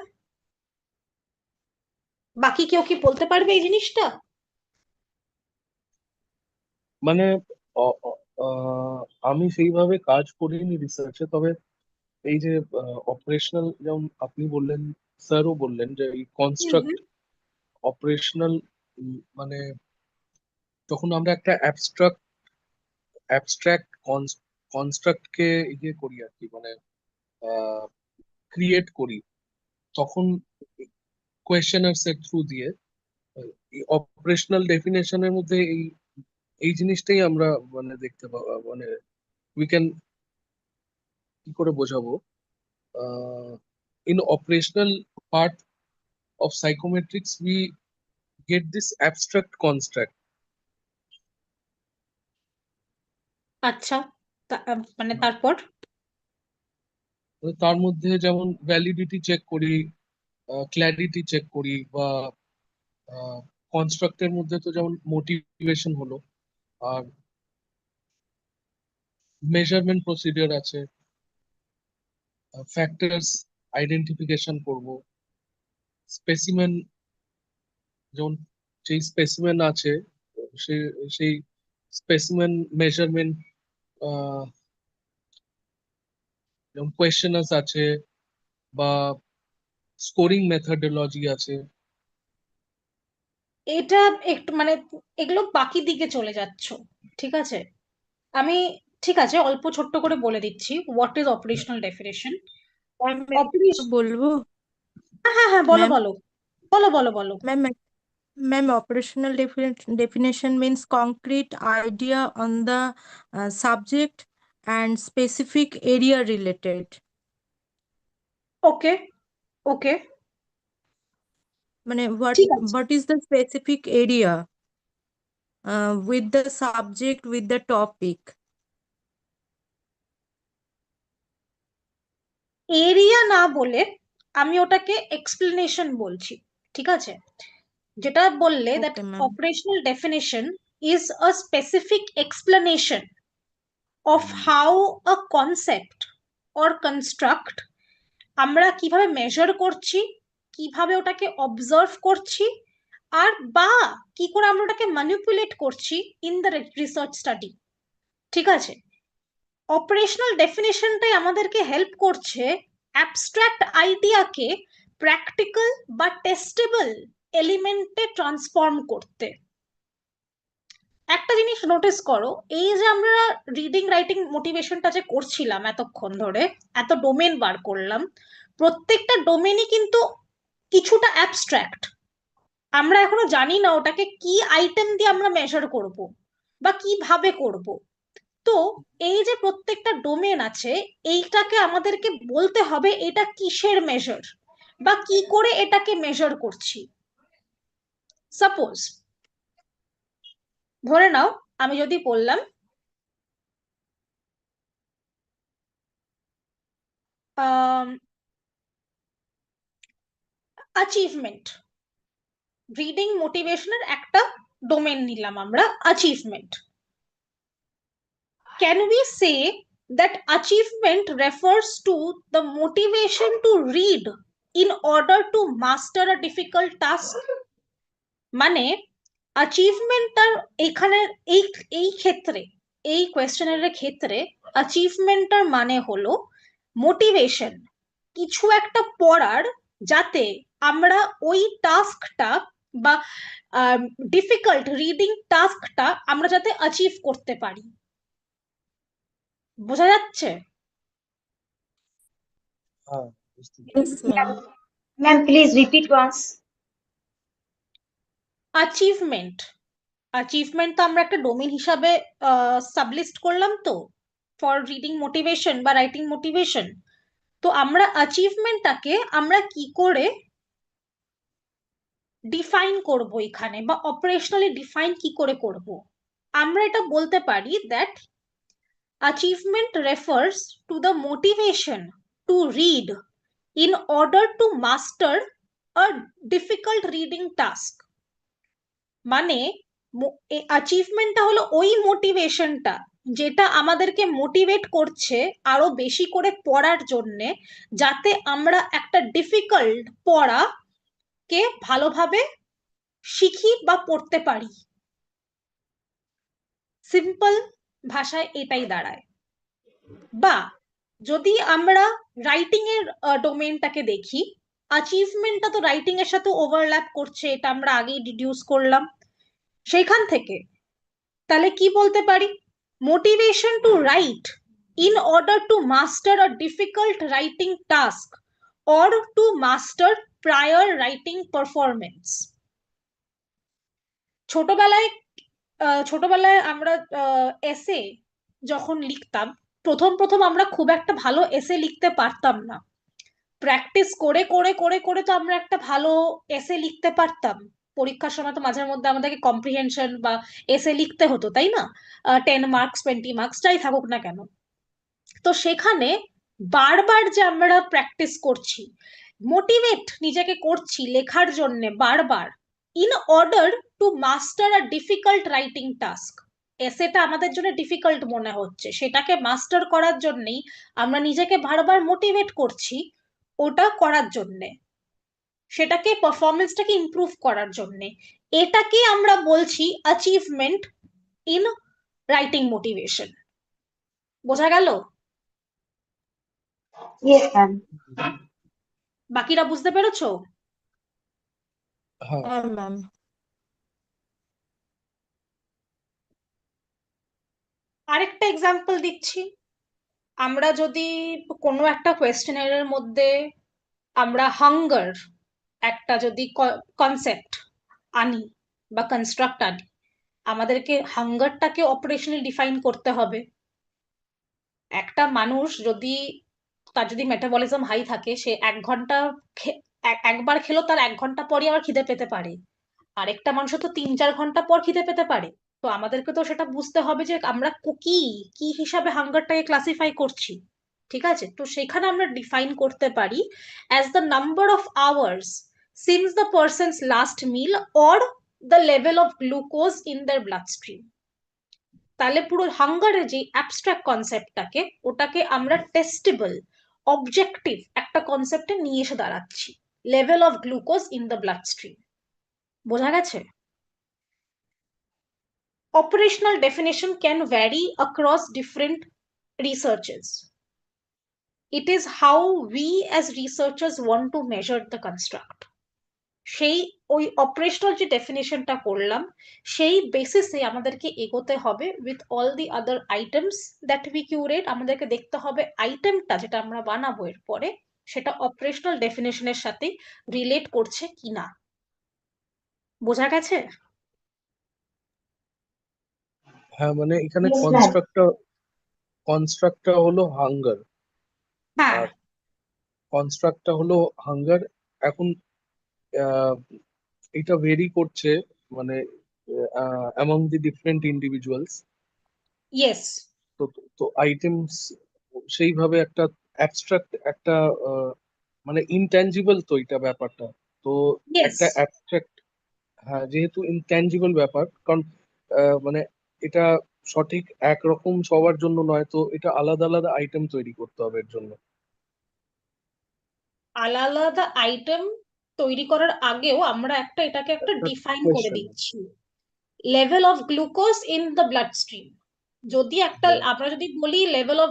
বাকি কেউ কি বলতে পারবে এই জিনিসটা? মানে আমি সেইভাবে কাজ করিনি রিসার্চে, তবে এই যে অপারেশনাল, যেমন আপনি বললেন, স্যারও বললেন যে এই কনস্ট্রাক্ট অপারেশনাল, মানে তখন আমরা একটা অ্যাবস্ট্রাক্ট কনস্ট্রাক্টকে ইয়ে করি আর কি, মানে ক্রিয়েট করি, তখন কোয়েশ্চেনার্স এর থ্রু দিয়ে অপারেশনাল ডেফিনেশনের মধ্যে এই এই জিনিসটাই আমরা মানে দেখতে পাবো, মানে উই ক্যান কি করে বোঝাবো, in operational part of psychometrics we get this abstract construct. আচ্ছা, মানে তারপর? তার মধ্যে যেমন ভ্যালিডিটি চেক করি, ক্ল্যারিটি চেক করি, বা কনস্ট্রাক্টের মধ্যে তো যেমন মোটিভেশন হলো, আর মেজারমেন্ট প্রসিডিওর আছে, ফ্যাক্টরস আইডেন্টিফিকেশন করব, স্পেসিমেন, যেমন সেই স্পেসিমেন আছে সেই স্পেসিমেন মেজারমেন্ট, যেমন কোয়েশ্চেনার্স আছে বা স্কোরিং মেথডোলজি আছে। এটা একটু মানে এগুলো বাকি দিকে চলে যাচ্ছ, ঠিক আছে? আমি ঠিক আছে, অল্প ছোট্ট করে বলে দিচ্ছি what is operational definition. Operation, বলবো হ্যাঁ হ্যাঁ হ্যাঁ, বলো ম্যাম? বলো বলো বলো বলো। Ma'am, operational definition means concrete idea on the subject and specific area related. ওকে ওকে মানে ঠিক আছে। what is the specific area with the subject, with the topic? Area না বলে আমি ওটাকে এক্সপ্লেনেশন বলছি, ঠিক আছে? যেটা বললে that Okay, ma'am. Operational definition is a specific explanation of how a concept or construct আমরা কিভাবে মেজার করছি, কিভাবে ওটাকে অবজার্ভ করছি, আর বা কি করে আমরা ওটাকে ম্যানিপুলেট করছি ইন দ্য রিসার্চ স্টাডি, ঠিক আছে? অপারেশনাল ডেফিনেশনটাই আমাদেরকে হেল্প করছে অ্যাবস্ট্রাক্ট আইডিয়াকে প্র্যাকটিক্যাল বা টেস্টেবল এলিমেন্টে ট্রান্সফর্ম করতে। একটা জিনিস নোটিস করো, এই যে আমরা রিডিং রাইটিং মোটিভেশনটা যে করছিলাম এতক্ষণ ধরে, এত ডোমেন বার করলাম, প্রত্যেকটা ডোমেনই কিন্তু কিছুটা অ্যাবস্ট্রাক্ট। আমরা এখনো জানি না ওটাকে কি আইটেম দিয়ে আমরা মেজার করব বা কিভাবে করব। তো এই যে প্রত্যেকটা ডোমেন আছে, এইটাকে আমাদেরকে বলতে হবে এটা কিসের মেজার বা কি করে এটাকে মেজার করছি। সাপোজ ধরে নাও আমি যদি বললাম অ্যাচিভমেন্ট, রিডিং মোটিভেশনের একটা ডোমেন নিলাম আমরা, achievement. Can we say that achievement refers to the motivation to read in order to master a difficult task? মানে অ্যাচিভমেন্টটার এখানে এই এই ক্ষেত্রে, এই কোয়েশ্চেনের ক্ষেত্রে অ্যাচিভমেন্টটার মানে হলো মোটিভেশন কিছু একটা পড়ার, যাতে আমরা ওই টাস্কটা বা ডিফিকাল্ট রিডিং টাস্কটা আমরা যাতে অ্যাচিভ করতে পারি। বোঝা যাচ্ছে? হ্যাঁ, বুঝতে পেরেছি। Yes, ma'am. Ma'am, please repeat once. Achievement, achievement তো আমরা একটা ডোমেন হিসাবে সাবলিস্ট করলাম তো ফর রিডিং মোটিভেশন বা রাইটিং মোটিভেশন। তো আমরা অ্যাচিভমেন্টটাকে আমরা কি করে ডিফাইন করব এখানে, বা অপারেশনালি ডিফাইন কি করে করব? আমরা এটা বলতে পারি that achievement refers to the motivation to read in order to master a difficult reading task। মানে অ্যাচিভমেন্টটা হলো ওই মোটিভেশনটা যেটা আমাদেরকে মোটিভেট করছে আরো বেশি করে পড়ার জন্যে, যাতে আমরা একটা ডিফিকাল্ট পড়াকে ভালোভাবে শিখি বা পড়তে পারি। সিম্পল ভাষায় এটাই দাঁড়ায়। বা যদি আমরা রাইটিং এর ডোমেনটাকে দেখি, অ্যাচিভমেন্টটা তো রাইটিং এর সাথে ওভারল্যাপ করছে, এটা আমরা আগেই ডিডিউস করলাম। সেখান থেকে তাহলে কি বলতে পারি? Motivation to write in order to master a difficult writing task or to master prior writing performance. ছোটবেলায় আমরা এসে যখন লিখতাম, প্রথম প্রথম আমরা খুব একটা ভালো এসে লিখতে পারতাম না। প্র্যাকটিস করে করে করে করে তো আমরা একটা ভালো এসে লিখতে পারতাম। পরীক্ষার সময় তো মাঝে মধ্যে আমাদেরকে কম্প্রিহেনশন বা এসে লিখতে হতো, তাই না? 10 মার্কস 20 মার্কস যাই থাকুক না কেন। তো সেখানে বারবার যে আমরা প্র্যাকটিস করছি, মোটিভেট নিজেকে করছি লেখার জন্য বারবার, in order to master a difficult writing task. এসেটা আমাদের জন্য ডিফিকাল্ট মনে হচ্ছে, সেটাকে মাস্টার করার জন্যই আমরা নিজেকে বারবার মোটিভেট করছি ওটা করার জন্যে, সেটাকে পারফরমেন্সটাকে ইমপ্রুভ করার জন্যে। এটাকে আমরা বলছি অ্যাচিভমেন্ট ইন রাইটিং মোটিভেশন। বোঝা গেল? Yes, ma'am. বাকিরা বুঝতে পেরেছো? হ্যাঁ, হ্যাঁ, ম্যাম। আরেকটা এক্সাম্পল দিচ্ছি। আমরা যদি কোনো একটা কোয়েশ্চেনারের মধ্যে আমরা হাঙ্গার একটা যদি কনসেপ্ট আনি বা কনস্ট্রাক্ট আনি, আমাদেরকে হাঙ্গারটাকে অপারেশনালি ডিফাইন করতে হবে। একটা মানুষ যদি তার যদি মেটাবলিজম হাই থাকে, সে 1 ঘন্টা একবার খেলো, তার 1 ঘন্টা পরই আবার খিদে পেতে পারে। আরেকটা মানুষ তো 3-4 ঘন্টা পর খিদে পেতে পারে। তো আমাদেরকে তো সেটা বুঝতে হবে যে আমরা কি কি হিসাবে হাঙ্গারটাকে ক্লাসিফাই করছি। ঠিক আছে, তো সেখানে আমরা ডিফাইন করতে পারি as the number of hours since the person's last meal or the level of glucose in their blood stream. তাহলে পুরো হাঙ্গারের যে অ্যাবস্ট্রাক্ট কনসেপ্টটাকে, ওটাকে আমরা টেস্টেবল অবজেক্টিভ একটা কনসেপ্টে নিয়ে এসে দাঁড়াচ্ছি, level of glucose in the blood stream. বোঝা গেছে? Operational definition can vary across different researches. It is how we as researchers want to measure the construct. সেই ওই অপারেশনাল যে ডেফিনেশনটা করলাম, সেই বেসিসে আমাদেরকে এগোতে হবে with all the other items that we curate. আমাদেরকে দেখতে হবে আইটেমটা যেটা আমরা বানাবো এর পরে, সেটা অপারেশনাল ডেফিনেশনের সাথে রিলেট করছে কিনা। বোঝা গেছে? হ্যাঁ, মানে এখানে Yes, ma'am. কনস্ট্রাক্টটা হলো হাঙ্গার, হ্যাঁ, আর কনস্ট্রাক্টটা হলো হাঙ্গার। এখন এটা ভেরি করছে, মানে among the different individuals. Yes, তো তো আইটেমস সেইভাবে একটা অ্যাবস্ট্রাক্ট একটা মানে ইনট্যাঞ্জিবল তো এটা ব্যাপারটা। তো ইয়েস। একটা অ্যাবস্ট্রাক্ট, হ্যাঁ, যেহেতু ইনট্যাঞ্জিবল ব্যাপার, কারণ মানে এটা সঠিক একরকম সবার জন্য নয়, তো এটা আলাদা আলাদা আইটেম তৈরি করতে হবে এর জন্য। আলাদা আলাদা আইটেম তৈরি করার আগেও আমরা এটাকে একটা একটা ডিফাইন করে কোয়েশ্চেন। দিচ্ছি, level of glucose in the blood stream. যদি একটা আমরা যদি বলি লেভেল অফ,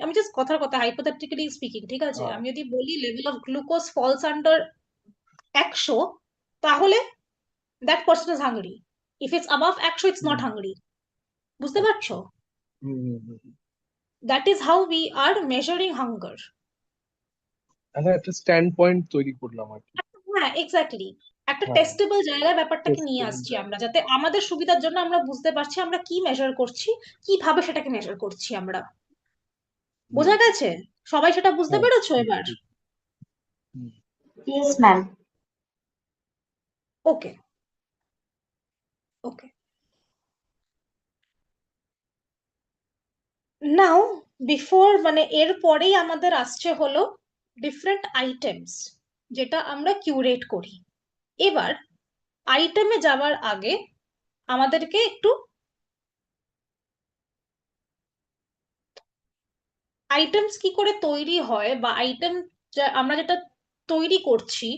আমি জাস্ট কথার কথা হাইপোথেটিক্যালি স্পিকিং, ঠিক আছে, আমি যদি বলি level of glucose false under 100, তাহলে that person is hungry. If it's above 100, it's not hungry. বুঝতে পারছো? That is how we are measuring hunger. একটা স্ট্যান্ড পয়েন্ট তৈরি করলাম আর কি। হ্যাঁ, এক্স্যাক্টলি, একটা হ্যাঁ, টেস্টেবল জায়গায় ব্যাপারটাকে নিয়ে testable আসছি জায়গা। আমরা, যাতে আমাদের সুবিধার জন্য আমরা বুঝতে পারছি আমরা কি মেজার করছি, কিভাবে সেটাকে মেজার করছি আমরা। বোঝা গেছে? সবাই সেটা বুঝতে হ্যাঁ, পেরেছো বুঝতে এবার? পেরেছি। হুম। Yes, ma'am. ওকে, ওকে। নাও বিফোর, মানে এর পরেই আমাদের আসছে হলো ডিফারেন্ট আইটেমস, যেটা আমরা কিউরেট করি। এবার আইটেমে যাওয়ার আগে আমাদেরকে একটু আইটেমস কি করে তৈরি হয়, বা আইটেম আমরা যেটা তৈরি করছি,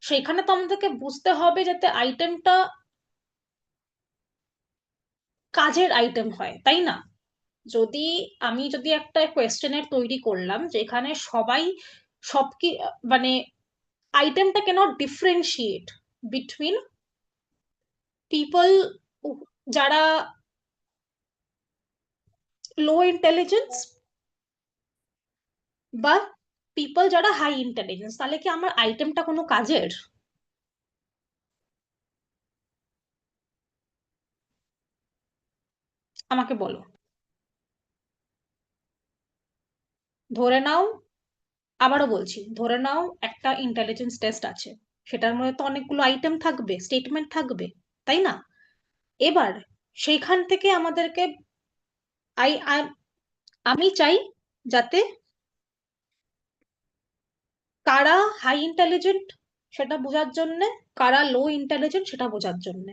সেখানে তো আমাদেরকে বুঝতে হবে যাতে আইটেমটা কাজের আইটেম হয়, তাই না? যদি একটা কোয়েশ্চেনের তৈরি করলাম যেখানে সবাই সব কি, মানে আইটেমটা ক্যানট ডিফারেন্সিয়েট বিটুইন পিপল যারা লো ইন্টেলিজেন্স বা পিপল যারা হাই ইন্টেলিজেন্স, তাহলে কি আমার আইটেমটা কোনো কাজের? আমাকে বলো। ধরে নাও, আবারও বলছি, ধরে নাও একটা ইন্টেলিজেন্স টেস্ট আছে, সেটার মধ্যে তো অনেকগুলো আইটেম থাকবে, স্টেটমেন্ট থাকবে, তাই না? এবার সেইখান থেকে আমাদেরকে আমি চাই যাতে কারা হাই ইন্টেলিজেন্ট সেটা বোঝার জন্য, কারা লো ইন্টেলিজেন্ট সেটা বোঝার জন্য।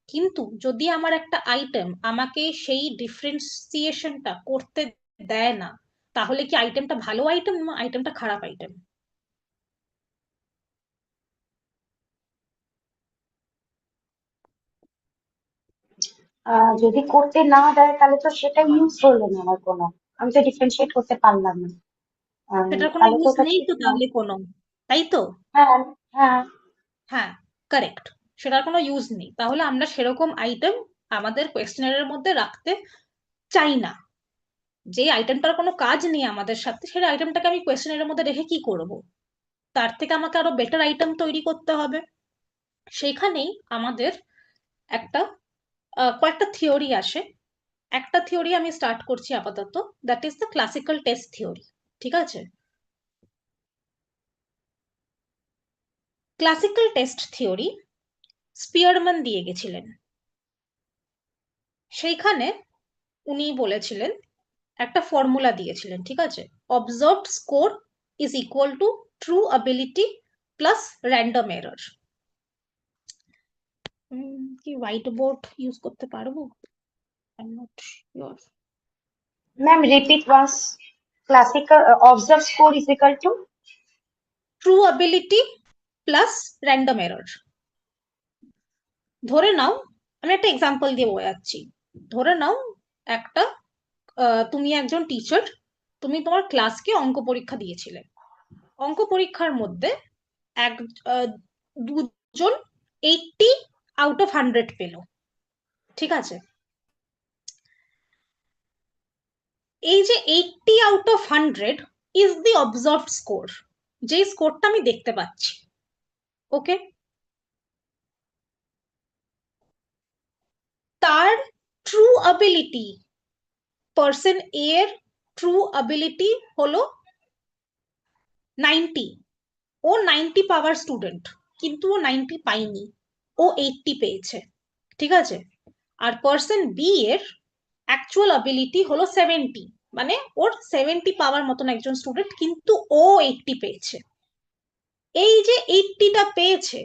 কিন্তু যদি আমার একটা আইটেম আমাকে সেই ডিফারেন্সিয়েশনটা করতে দেয় না, তাহলে কি আইটেমটা ভালো আইটেম না আইটেমটা খারাপ আইটেম? যদি করতে না দেয় তাহলে তো সেটা ইউজ হলো না আমার কোনো, আমি তো ডিফারেন্সিয়েট করতে পারলাম না। সেটার কোনো তাহলে তো ইউজ ওটা নেই ঠিক তো না। তাহলে কোনো, তাই তো? হ্যাঁ, হ্যাঁ। হ্যাঁ, কারেক্ট, সেটার কোনো ইউজ নেই, তাহলে আমরা সেরকম আইটেম আমাদের কোয়েশ্চেনারের মধ্যে রাখতে চাই না। যে আইটেমটার কোনো কাজ নেই আমাদের সাথে, সেই আইটেমটাকে আমি কোয়েশ্চেনারের মধ্যে রেখে কি করব? তার থেকে আমাকে আরো বেটার আইটেম তৈরি করতে হবে। সেখানেই আমাদের একটা কয়েকটা থিওরি আসে। একটা থিওরি আমি স্টার্ট করছি আপাতত, that is the classical test theory. ঠিক আছে? ক্লাসিক্যাল টেস্ট থিওরি স্পিয়ারম্যান দিয়ে গেছিলেন। সেইখানে উনি বলেছিলেন, একটা ফর্মুলা দিয়েছিলেন, ঠিক আছে, observed score is equal to true ability plus random error. কি হোয়াইট বোর্ড ইউজ করতে পারবো? I am not sure. Ma'am, repeat once. Classical observed score is equal to true ability plus random error. ধরে নাও, আমি একটা example দিয়ে বোঝাচ্ছি। ধরে নাও একটা তুমি একজন টিচার, তুমি তোমার ক্লাসকে অঙ্ক পরীক্ষা দিয়েছিলে। অঙ্ক পরীক্ষার মধ্যে দুজন 80 আউট অফ 100 পেল, ঠিক আছে। এই যে 80 out of 100 is the observed score, যে স্কোরটা আমি দেখতে পাচ্ছি। ওকে, তার ট্রু অ্যাবিলিটি, পার্সন এ এর ট্রু অ্যাবিলিটি হলো 90। ও 90 পাওয়ার স্টুডেন্ট, কিন্তু ও 90 পায়নি, ও 80 পেয়েছে, ঠিক আছে। আর পার্সন বি এর অ্যাকচুয়াল অ্যাবিলিটি হলো 70, মানে ওর 70 পাওয়ার মতন একজন স্টুডেন্ট, কিন্তু ও 80 পেয়েছে। এই যে 80টা পেয়েছে,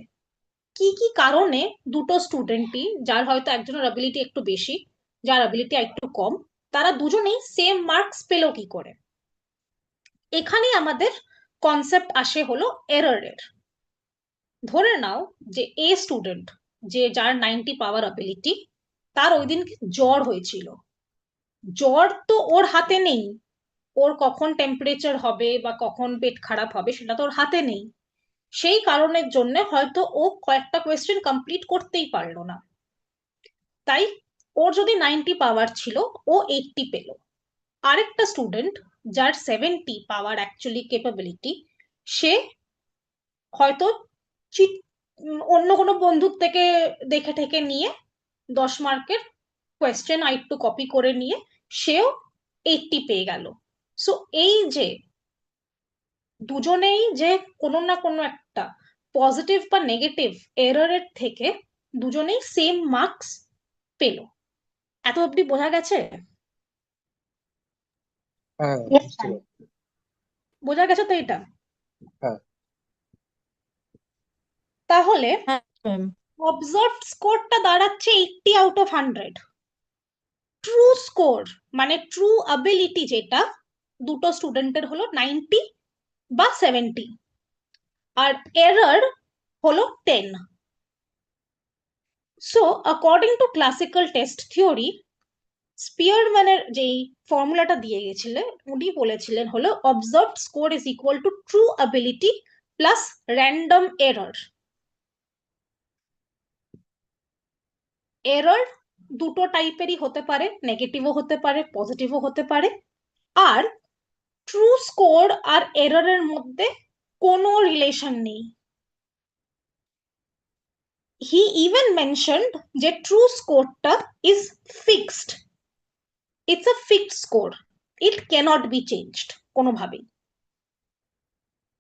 কি কি কারণে দুটো স্টুডেন্টই, যার হয়তো একজনের অ্যাবিলিটি একটু বেশি, যার অ্যাবিলিটি একটু কম, তারা দুজনেই সেম মার্কস পেল কি করে? এখানে আমাদের কনসেপ্ট আসে হলো এররের। ধরে নাও যে এ স্টুডেন্ট, যে যার 90 পাওয়ার অ্যাবিলিটি, তার ওই দিন জ্বর হয়েছিল। জ্বর তো ওর হাতে নেই, ওর কখন টেম্পারেচার হবে বা কখন পেট খারাপ হবে সেটা তো ওর হাতে নেই। সেই কারণের জন্য হয়তো ও কয়েকটা কোয়েশ্চেন কমপ্লিট করতেই পারলো না। তাই ওর যদি 90 পাওয়ার ছিল, ও 80 পেল। আরেকটা স্টুডেন্ট যার 70 পাওয়ার অ্যাকচুয়ালি ক্যাপাবিলিটি, সে হয়তো অন্য কোনো বন্ধুর থেকে দেখে ঠেকে নিয়ে 10 মার্কের কোয়েশ্চেন আরেকটু কপি করে নিয়ে সেও 80 পেয়ে গেল। সো এই যে দুজনেই যে কোনো না কোনো একটা পজিটিভ বা নেগেটিভ এররের থেকে দুজনেই সেম মার্কস পেল। এত অবধি বোঝা গেছে? হ্যাঁ, yes, বুঝতে ma'am. পারছি। বোঝা গেছে তো এটা? হ্যাঁ। তাহলে হ্যাঁ ম্যাম। অবজার্ভড স্কোরটা দাঁড়াচ্ছে 80 আউট অফ 100। ট্রু স্কোর মানে ট্রু অ্যাবিলিটি যেটা দুটো স্টুডেন্টের হলো 90 বা 70, আর এরর হলো 10। So according to classical test theory, স্পিয়ারম্যানের যেই ফর্মুলাটা দিয়ে গেছিলেন, উনি বলেছিলেন হলো observed score is equal to true ability plus random error. Error দুটো টাইপেরই হতে পারে, নেগেটিভও হতে পারে, পজিটিভও হতে পারে। আর ট্রু স্কোর আর এররের মধ্যে কোনো রিলেশন নেই। হি ইভেন মেনশনড যে ট্রু স্কোরটা is fixed, it's a fixed score, it cannot be changed কোনোভাবেই।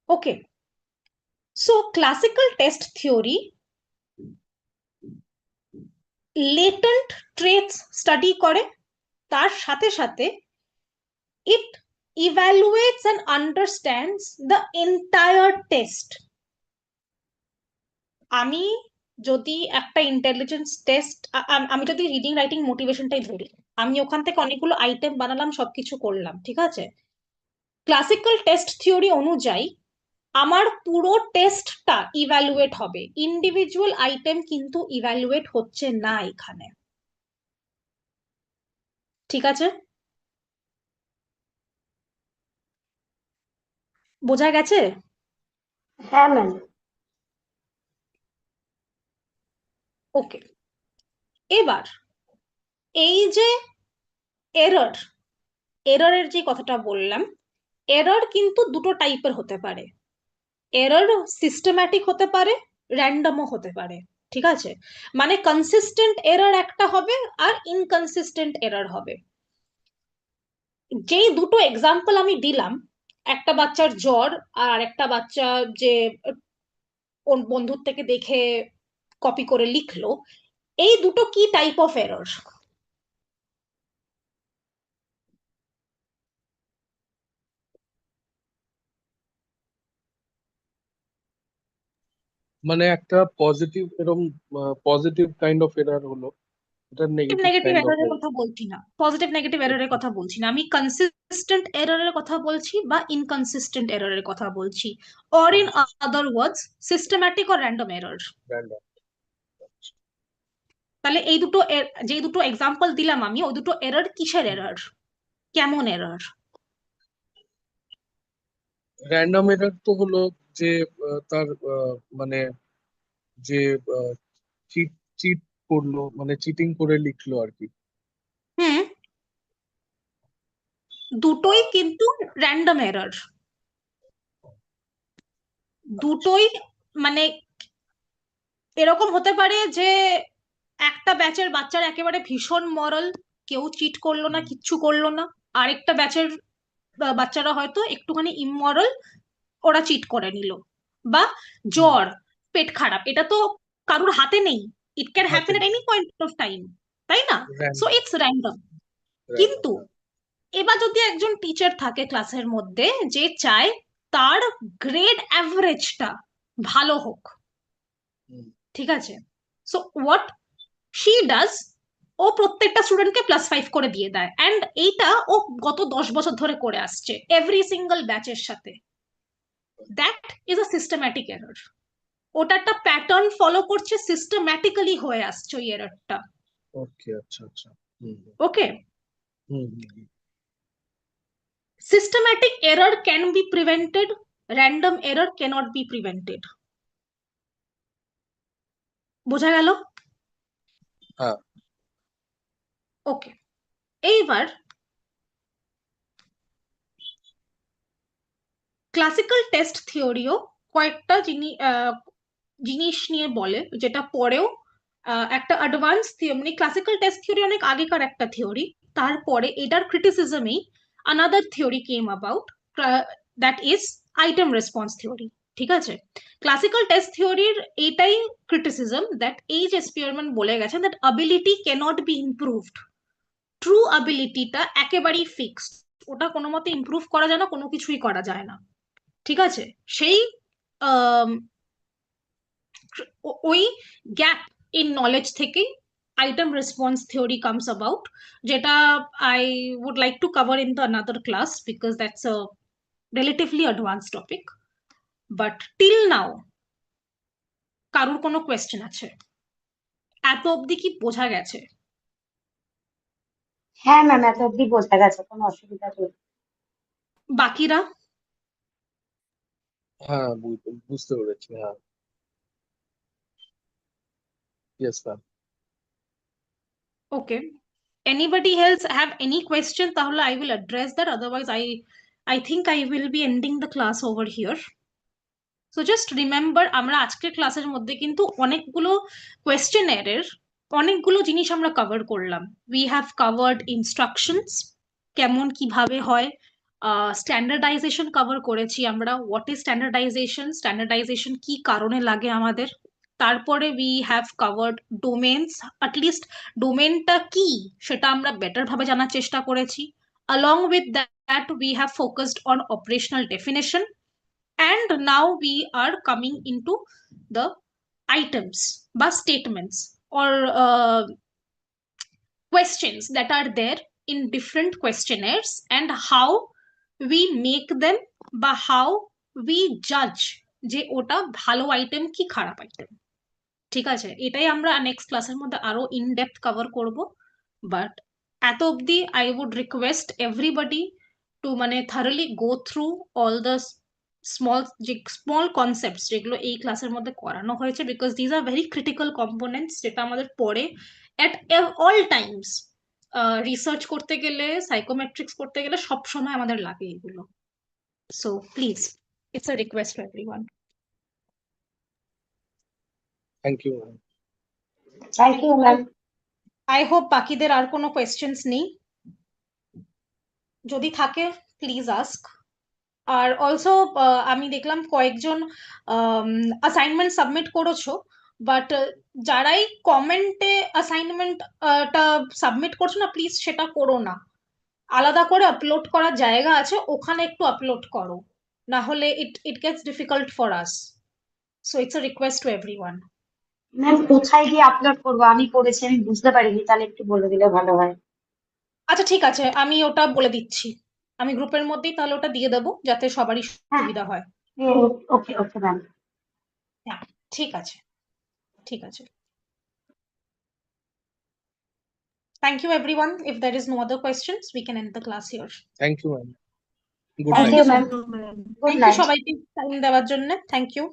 Okay, so classical test theory latent traits study করে, তার সাথে সাথে it evaluates and understands the entire test. আমি যদি একটা ইন্টেলিজেন্স টেস্ট, আমি যদি রিডিং রাইটিং মোটিভেশনটাই ধরি, আমি ওখান থেকে অনেকগুলো আইটেম বানালাম, সবকিছু করলাম, ঠিক আছে। ক্লাসিক্যাল টেস্ট থিওরি অনুযায়ী আমার পুরো টেস্টটা ইভ্যালুয়েট হবে, ইন্ডিভিজুয়াল আইটেম কিন্তু ইভ্যালুয়েট হচ্ছে না এখানে, ঠিক আছে? বোঝা গেছে? হ্যাঁ ম্যাম। ওকে, এবার এই যে এরর, এররের যে কথাটা বললাম, এরর কিন্তু দুটো টাইপের হতে পারে। এরর সিস্টেম্যাটিক হতে পারে, র্যান্ডমও হতে পারে, ঠিক আছে। মানে কনসিস্টেন্ট এরর একটা হবে আর ইনকনসিস্টেন্ট এরর হবে। যেই দুটো এক্সাম্পল আমি দিলাম, একটা বাচ্চার জ্বর আর একটা বাচ্চা যে ওর বন্ধুর থেকে দেখে কপি করে লিখলো, এই দুটো কি টাইপ অফ এরর? মানে একটা পজিটিভ এরকম পজিটিভ কাইন্ড অফ এরার হলো, এটা নেগেটিভ নেগেটিভ কাইন্ড অফ এররের কথা বলছি না, পজিটিভ নেগেটিভ এররের কথা বলছি না, আমি কনসিস্টেন্ট এররের কথা বলছি বা ইনকনসিস্টেন্ট এররের কথা বলছি, or in other words systematic or random error. Random. তাহলে এই দুটো যে দুটো এক্সাম্পল দিলাম আমি, ওই দুটো এরর কিসের এরর, কেমন এরর? র্যান্ডম এরার তো হলো যে তার মানে যে চিট চিট করলো, মানে চিটিং করে লিখলো আর কি। হুম, দুটোই কিন্তু র্যান্ডম এরর, দুটোই মানে এরকম হতে পারে যে একটা ব্যাচের বাচ্চারা একেবারে ভীষণ মরাল, কেউ চিট করলো না, কিচ্ছু করলো না, আরেকটা ব্যাচের বাচ্চারা হয়তো একটুখানি ইমমরাল, ওরা চিট করে নিল। বা জ্বর, পেট খারাপ, এটা তো কারুর হাতে নেই, it can happen at any point of time, তাই না? So it's random. কিন্তু এবার যদি একজন টিচার থাকে ক্লাসের মধ্যে যে চায় তার গ্রেড অ্যাভারেজটা ভালো হোক, ঠিক আছে, সো হোয়াট শি ডাজ, ও প্রত্যেকটা স্টুডেন্টকে +5 করে দিয়ে দেয়, অ্যান্ড এইটা ও গত 10 বছর ধরে করে আসছে এভরি সিঙ্গেল ব্যাচের সাথে। That is a systematic error, ওটা একটা প্যাটার্ন ফলো করছে, সিস্টেম্যাটিক্যালি হয়ে আসছে ওই এররটা। ওকে, আচ্ছা আচ্ছা। ওকে, systematic error can be prevented, random error cannot be prevented. বোঝা গেল? হ্যাঁ। ওকে, এইবার ক্লাসিক্যাল টেস্ট থিওরিও কয়েকটা জিনিস নিয়ে বলে, যেটা পরেও একটা অ্যাডভান্স মানে ক্লাসিক্যাল টেস্ট থিওরি অনেক আগেকার একটা থিওরি, তারপরে এটার ক্রিটিসিজমেই another theory came about, that is item response theory. ঠিক আছে, ক্লাসিক্যাল টেস্ট থিওরির এইটাই ক্রিটিসিজম, দ্যাট এই যে স্পিয়ারম্যান বলে গেছেন that ability cannot be improved, true অ্যাবিলিটিটা একেবারেই ফিক্সড, ওটা কোনো মতে ইমপ্রুভ করা যায় না, কোনো কিছুই করা যায় না। ঠিক আছে, সেই ওই গ্যাপ ইন নলেজ থেকেই item response theory comes about, যেটা I would like to cover in the another class because that's a relatively advance topic. But till now কারুর কোনো কোয়েশ্চেন আছে? এত অবধি কি বোঝা গেছে? হ্যাঁ ম্যাম, এত অব্দি বোঝা গেছে, কোনো অসুবিধা নেই। বাকিরা? হ্যাঁ, বুঝতে পেরেছি। হ্যাঁ, yes ma'am. Okay. Anybody else have any question? তাহলে I will address that. Otherwise, I think I will be ending the class over here. So just remember, আমরা আজকের ক্লাসের মধ্যে কিন্তু অনেকগুলো কোয়েশ্চেনারের অনেকগুলো জিনিস আমরা কভার করলাম। We have covered instructions, কেমন কিভাবে হয়, স্ট্যান্ডার্ডাইজেশন কভার করেছি আমরা, হোয়াট ইজ স্ট্যান্ডার্ডাইজেশন, স্ট্যান্ডার্ডাইজেশন কি কারণে লাগে আমাদের। তারপরে we have covered domains, at least ডোমেনটা কি সেটা আমরা বেটার ভাবে জানার চেষ্টা করেছি। Along with that, we have focused on operational definition, and now we are coming into the items বা statements or questions that are there in different questionnaires and how we make them বা how we judge যে ওটা ভালো item কি খারাপ item. ঠিক আছে, এটাই আমরা নেক্সট ক্লাসের মধ্যে আরো ইন ডেপথ কভার করব। বাট এত অবধি I would request everybody to মানে thoroughly go through all the small concepts যেগুলো এই ক্লাসের মধ্যে করানো হয়েছে, because these are very critical components, যেটা আমাদের পরে অ্যাট অল টাইমস রিসার্চ করতে গেলে, সাইকোমেট্রিক্স করতে গেলে সব সময় আমাদের লাগে এগুলো। So please, it's a request to everyone. Thank you ma'am. Thank you ma'am. I hope বাকিদের আর কোনো কোয়েশ্চেন্স নেই, যদি থাকে প্লিজ আস্ক, আর অলসো আমি দেখলাম কয়েকজন অ্যাসাইনমেন্ট সাবমিট করেছো, বাট যারাই কমেন্টে অ্যাসাইনমেন্টটা সাবমিট করছো না, প্লিজ সেটা করো না। আলাদা করে আপলোড করার জায়গা আছে, ওখানে একটু আপলোড করো, না হলে it gets difficult for us. So it's a request to everyone. Ma'am কোথায় গিয়ে আপলোড করবো? আমি করেছি, আমি বুঝতে পারিনি, তাহলে একটু বলে দিলে ভালো হয়। আচ্ছা ঠিক আছে, আমি ওটা বলে দিচ্ছি, আমি গ্রুপের মধ্যেই তাহলে ওটা দিয়ে দেবো যাতে সবারই হ্যাঁ সুবিধা হয়। ওকে ওকে ম্যাম। হ্যাঁ ঠিক আছে, ঠিক আছে। Thank you everyone. If there is no other questions, we can end the class here. Thank you, ma'am. Good thank night. You ma'am, Thank you, ma'am. Good Thank you night. সবাইকে time দেওয়ার জন্য। Thank you.